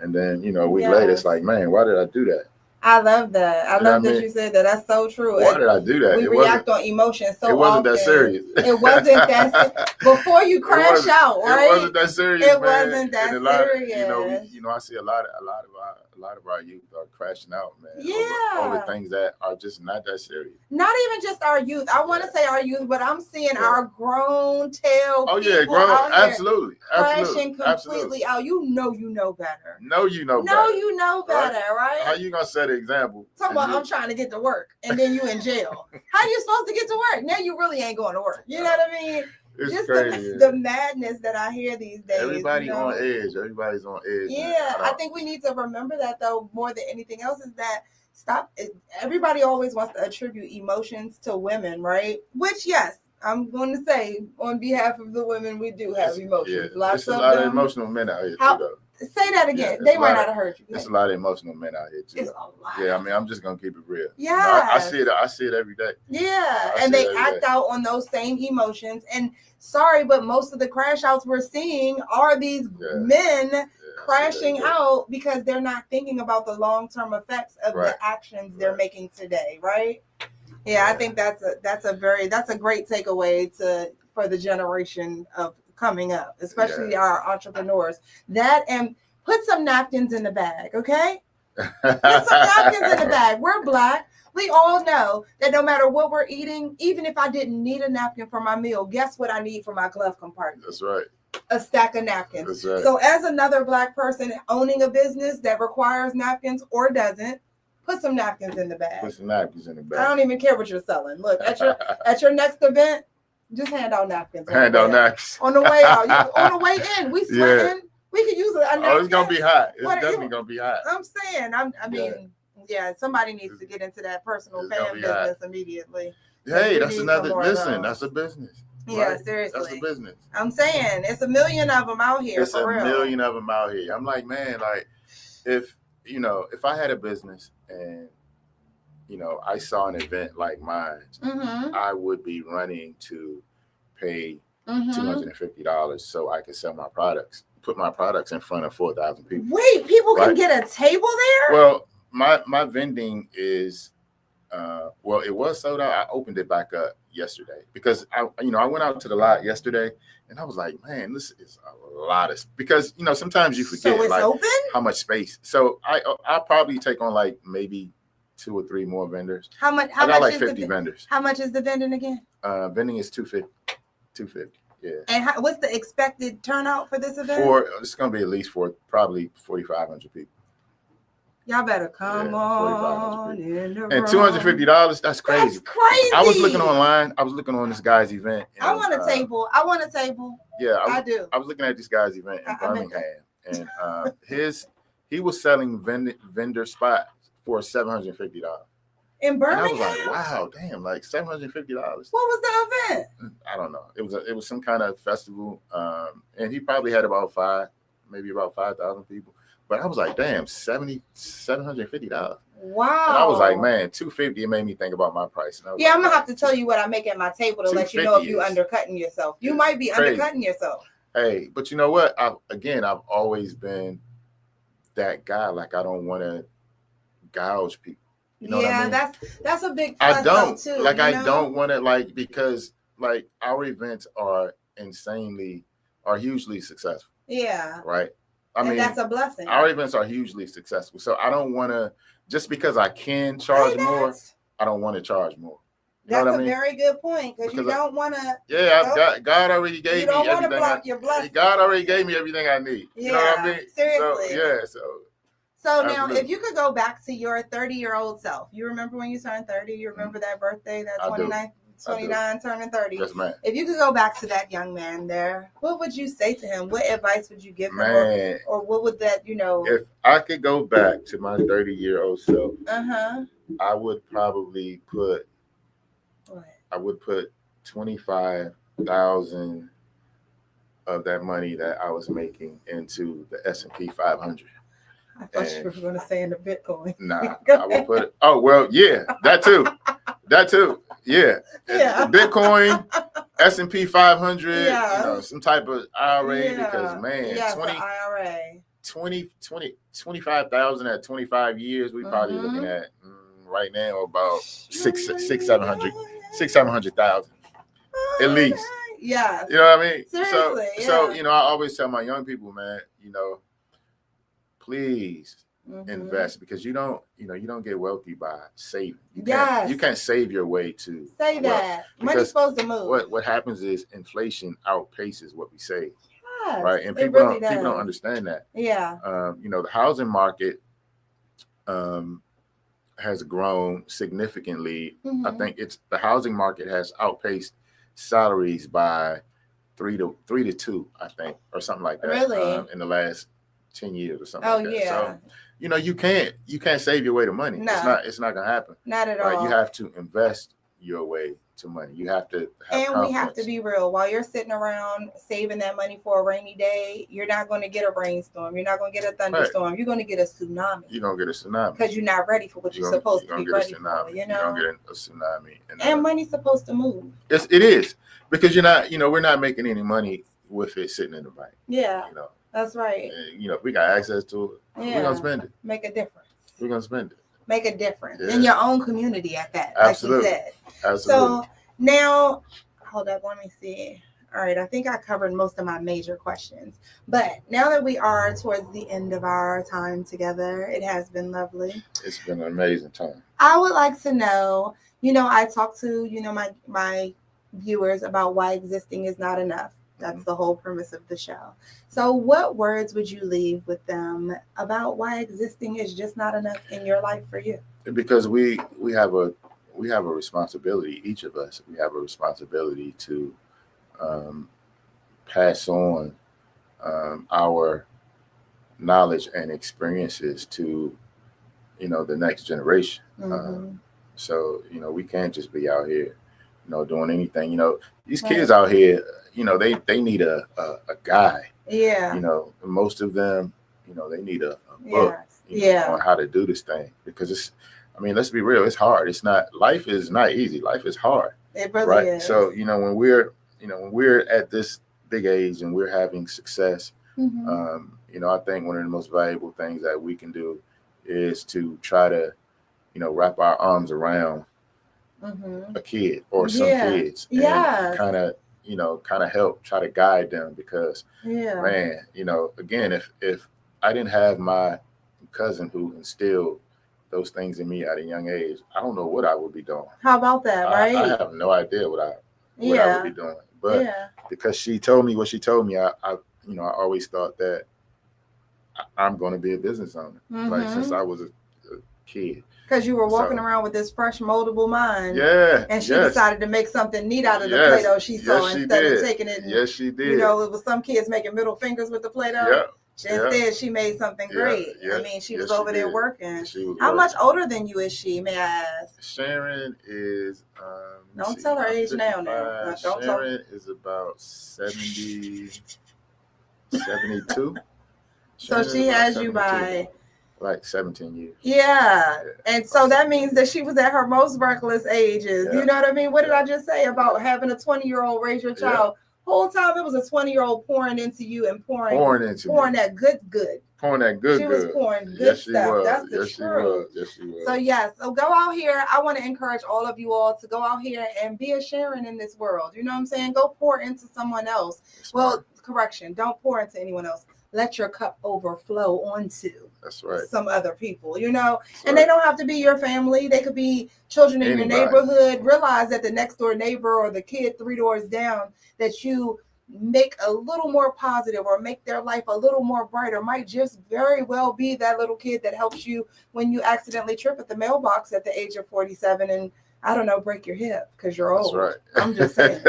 and then, you know, a week later it's like, man, why did I do that? I love that. I love that you said that. That's so true. Why did I do that? We react on emotions so often. It wasn't that serious. It wasn't that before you crash out, right? It wasn't that serious. It wasn't that serious. You know, I see a lot of our youth are crashing out, man. Yeah. Over things that are just not that serious. Not even just our youth. I want to say our youth, but I'm seeing our grown tail. Oh yeah, grown. Absolutely. Crashing completely out. You know better. No, you know better, right? How you gonna set an example? Talking about I'm trying to get to work, and then you in jail. How you supposed to get to work? Now you really ain't going to work. You know what I mean? It's just crazy. The madness that I hear these days. Everybody's on edge. Everybody's on edge. Yeah, I think we need to remember that, though, more than anything else, is that everybody always wants to attribute emotions to women, right? Which, yes, I'm going to say on behalf of the women, we do have emotions. Yeah, there's a lot of emotional men out here, too, though. Say that again. They might not have heard you. There's a lot of emotional men out here, too. It's a lot. Yeah, I mean, I'm just going to keep it real. Yeah. You know, I see it every day. Yeah, and they act out on those same emotions. And sorry, but most of the crash outs we're seeing are these men crashing out because they're not thinking about the long-term effects of the actions they're making today, right? Yeah, I think that's a great takeaway for the generation of coming up, especially our entrepreneurs. That, and put some napkins in the bag, okay? Put some napkins in the bag. We're Black. We all know that no matter what we're eating, even if I didn't need a napkin for my meal, guess what I need for my glove compartment? That's right. A stack of napkins. That's right. So as another Black person owning a business that requires napkins or doesn't, put some napkins in the bag. Put some napkins in the bag. I don't even care what you're selling. Look, at your next event, just hand out napkins. Hand out napkins. On the way out. On the way in, we sweating. Yeah. We could use a napkin. Oh, it's going to be hot. It's definitely going to be hot. I'm saying, I mean, somebody needs to get into that personal fan business immediately. Hey, that's that's a business. Yeah, seriously. That's a business. I'm saying, it's a million of them out here. It's a million of them out here. I'm like, man, like, if I had a business and, you know, I saw an event like mine, I would be running to pay $250 so I could sell my products, put my products in front of 4,000 people. Wait, people can get a table there? Well, my vending is well, it was sold out. I opened it back up yesterday because I went out to the lot yesterday and I was like, man, this is a lot of, because sometimes you forget So it's like open? how much space. So I'll probably take on like maybe 2 or 3 more vendors. How much? I got like 50 vendors. How much is the vending again? Vending is $250. Yeah. And what's the expected turnout for this event? It's gonna be at least probably 4,500 people. Y'all better come on in the and $250. That's crazy. That's crazy. I was looking online. I was looking on this guy's event. I want a table. I want a table. Yeah, I do. I was looking at this guy's event in Birmingham, and he was selling vendor spots for $750. In Birmingham. And I was like, wow, damn, like $750. What was the event? I don't know. It was some kind of festival, and he probably had about 5,000 people. But I was like, damn, $750. Wow. And I was like, man, $250. It made me think about my price. I'm gonna have to tell you what I make at my table to let you know if you undercutting yourself. You might be undercutting yourself. Hey, but you know what? I've always been that guy. Like, I don't want to gouge people. You know what I mean? that's a big plus. I don't too, like. I don't want to, like, because like our events are hugely successful. Yeah. Right. I mean, that's a blessing. Our events are hugely successful, so I don't want to, just because I can charge more, I don't want to charge more. You That's know what a I mean? very good point, because you don't want to. Yeah, God already gave me everything. You don't want to block your blessing. God already gave me everything I need. Yeah, you know what I mean? seriously. So now, absolutely. if you could go back to your 30-year-old self, you remember when you turned 30? You remember that birthday, that 29 turning 30? Yes, ma'am. If you could go back to that young man there, what would you say to him? What advice would you give him? Or what would that, If I could go back to my 30-year-old self, I would probably put 25,000 of that money that I was making into the S&P 500. I thought you were going to say in the Bitcoin. Nah, I would put it. Oh, well, yeah, that too. Yeah. Bitcoin, S&P 500, some type of IRA, because, man, 25,000 at 25 years, we probably looking at right now about 700,000 at least. Yeah. You know what I mean? Seriously, so I always tell my young people, man, please invest, because you don't get wealthy by saving. You can't save your way to say that. Money's supposed to move. What happens is inflation outpaces what we save. Yes, right? And people don't understand that. Yeah. The housing market has grown significantly. I think the housing market has outpaced salaries by 3 to 2, I think, or something like that. Really? In the last 10 years or something like that. So, you can't save your way to money. No. It's not gonna happen. Not at all. You have to invest your way to money. You have to have confidence. We have to be real. While you're sitting around saving that money for a rainy day, you're not going to get a rainstorm. You're not going to get a thunderstorm. Right. You're going to get a tsunami. You're going to get a tsunami. Because you're not ready for what you're supposed to be ready for. You're going to get a tsunami. And money's supposed to move. It is. Because we're not making any money with it sitting in the bank. Yeah. That's right. If we got access to it, we're going to spend it. Make a difference. We're going to spend it. Make a difference in your own community at that. Absolutely. Like you said. Absolutely. So now, hold up, let me see. All right, I think I covered most of my major questions. But now that we are towards the end of our time together, it has been lovely. It's been an amazing time. I would like to know, I talk to, my viewers about why existing is not enough. That's the whole premise of the show. So what words would you leave with them about why existing is just not enough in your life for you? Because we have a responsibility, each of us. We have a responsibility to pass on our knowledge and experiences to, the next generation. So, we can't just be out here, doing anything. These kids out here, they need a guide. Yeah. Most of them, they need a book on how to do this thing, because let's be real, it's hard. Life is not easy. Life is hard. It really is. So, when we're at this big age and we're having success, I think one of the most valuable things that we can do is to try to wrap our arms around a kid or some kids, and kind of help try to guide them, because man, again, if I didn't have my cousin who instilled those things in me at a young age, I don't know what I would be doing. How about that, right? I have no idea what I would be doing. But because she told me what she told me, I always thought that I'm going to be a business owner, like since I was a kid. Because you were walking around with this fresh, moldable mind. Yeah. And she decided to make something neat out of the Play-Doh she saw instead of taking it. Yes, she did. It was some kids making middle fingers with the Play-Doh. Instead, she made something great. I mean, she was over there working. How much older than you is she, may I ask? Sharon is... don't tell her age now. Sharon is about 70, 72. So she has you by... like 17 years. Yeah. And so that means that she was at her most reckless ages. You know what I mean? What did I just say about having a 20-year-old raise your child? Whole time it was a 20-year-old pouring into you and pouring that good. Pouring that good. She was pouring good stuff. That's the truth. Yes, she was. So go out here. I want to encourage all of you all to go out here and be a Sharon in this world. You know what I'm saying? Go pour into someone else. Correction. Don't pour into anyone else. Let your cup overflow onto some other people, and they don't have to be your family. They could be children in your neighborhood. Realize that the next door neighbor or the kid 3 doors down that you make a little more positive or make their life a little more brighter might just very well be that little kid that helps you when you accidentally trip at the mailbox at the age of 47 and, I don't know, break your hip because you're old. That's right. I'm just saying.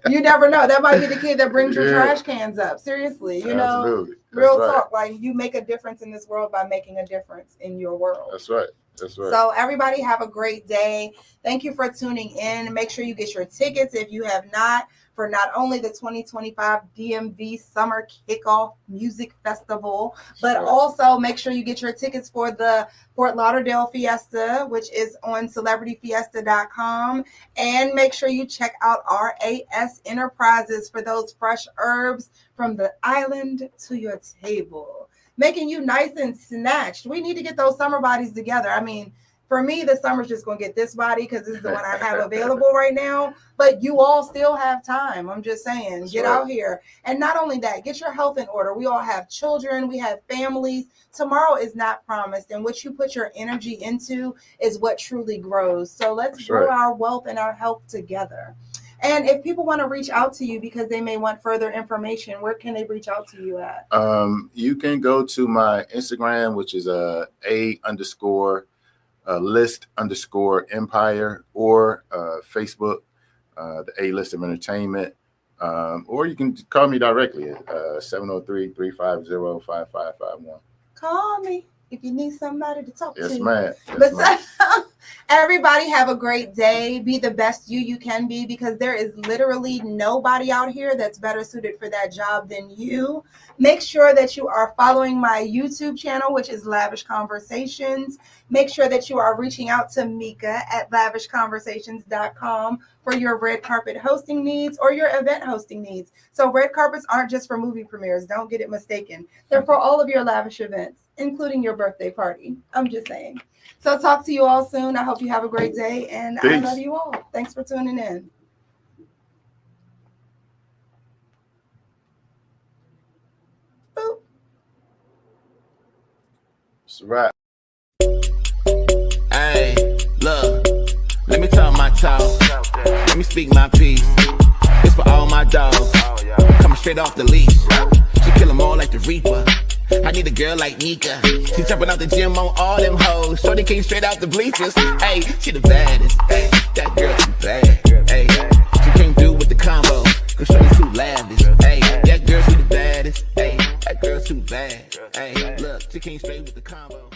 You never know. That might be the kid that brings your trash cans up. Seriously, Absolutely. Real talk. Like, you make a difference in this world by making a difference in your world. That's right. So everybody have a great day. Thank you for tuning in. Make sure you get your tickets if you have not, for not only the 2025 DMV Summer Kickoff Music Festival, but also make sure you get your tickets for the Fort Lauderdale Fiesta, which is on celebrityfiesta.com. And make sure you check out RAS Enterprises for those fresh herbs from the island to your table, making you nice and snatched. We need to get those summer bodies together. I mean, for me, the summer's just going to get this body because this is the one I have available right now. But you all still have time. I'm just saying, get out here. And not only that, get your health in order. We all have children. We have families. Tomorrow is not promised. And what you put your energy into is what truly grows. So let's grow our wealth and our health together. And if people want to reach out to you because they may want further information, where can they reach out to you at? You can go to my Instagram, which is @list_empire, or Facebook, the A-List of Entertainment. Or you can call me directly at 703-350-5551. Call me if you need somebody to talk to. Yes, ma'am. Everybody have a great day. Be the best you can be, because there is literally nobody out here that's better suited for that job than you. Make sure that you are following my YouTube channel, which is Lavish Conversations. Make sure that you are reaching out to MEKA at lavishconversations.com for your red carpet hosting needs or your event hosting needs. So red carpets aren't just for movie premieres. Don't get it mistaken. They're for all of your lavish events, including your birthday party. I'm just saying. So talk to you all soon. I hope you have a great day, and Peace. I love you all. Thanks for tuning in. Boop. It's a wrap. Hey, look, let me talk my talk. Let me speak my piece. It's for all my dogs, coming straight off the leash. She kill them all like the Reaper. I need a girl like MEKA. She jumping out the gym on all them hoes. Shorty came straight out the bleachers. Hey, she the baddest. Hey, that girl too bad. Hey, she came through with the combo, cause shorty too lavish. Hey, that girl she the baddest. Hey, that girl too bad. Hey, look, she came straight with the combo.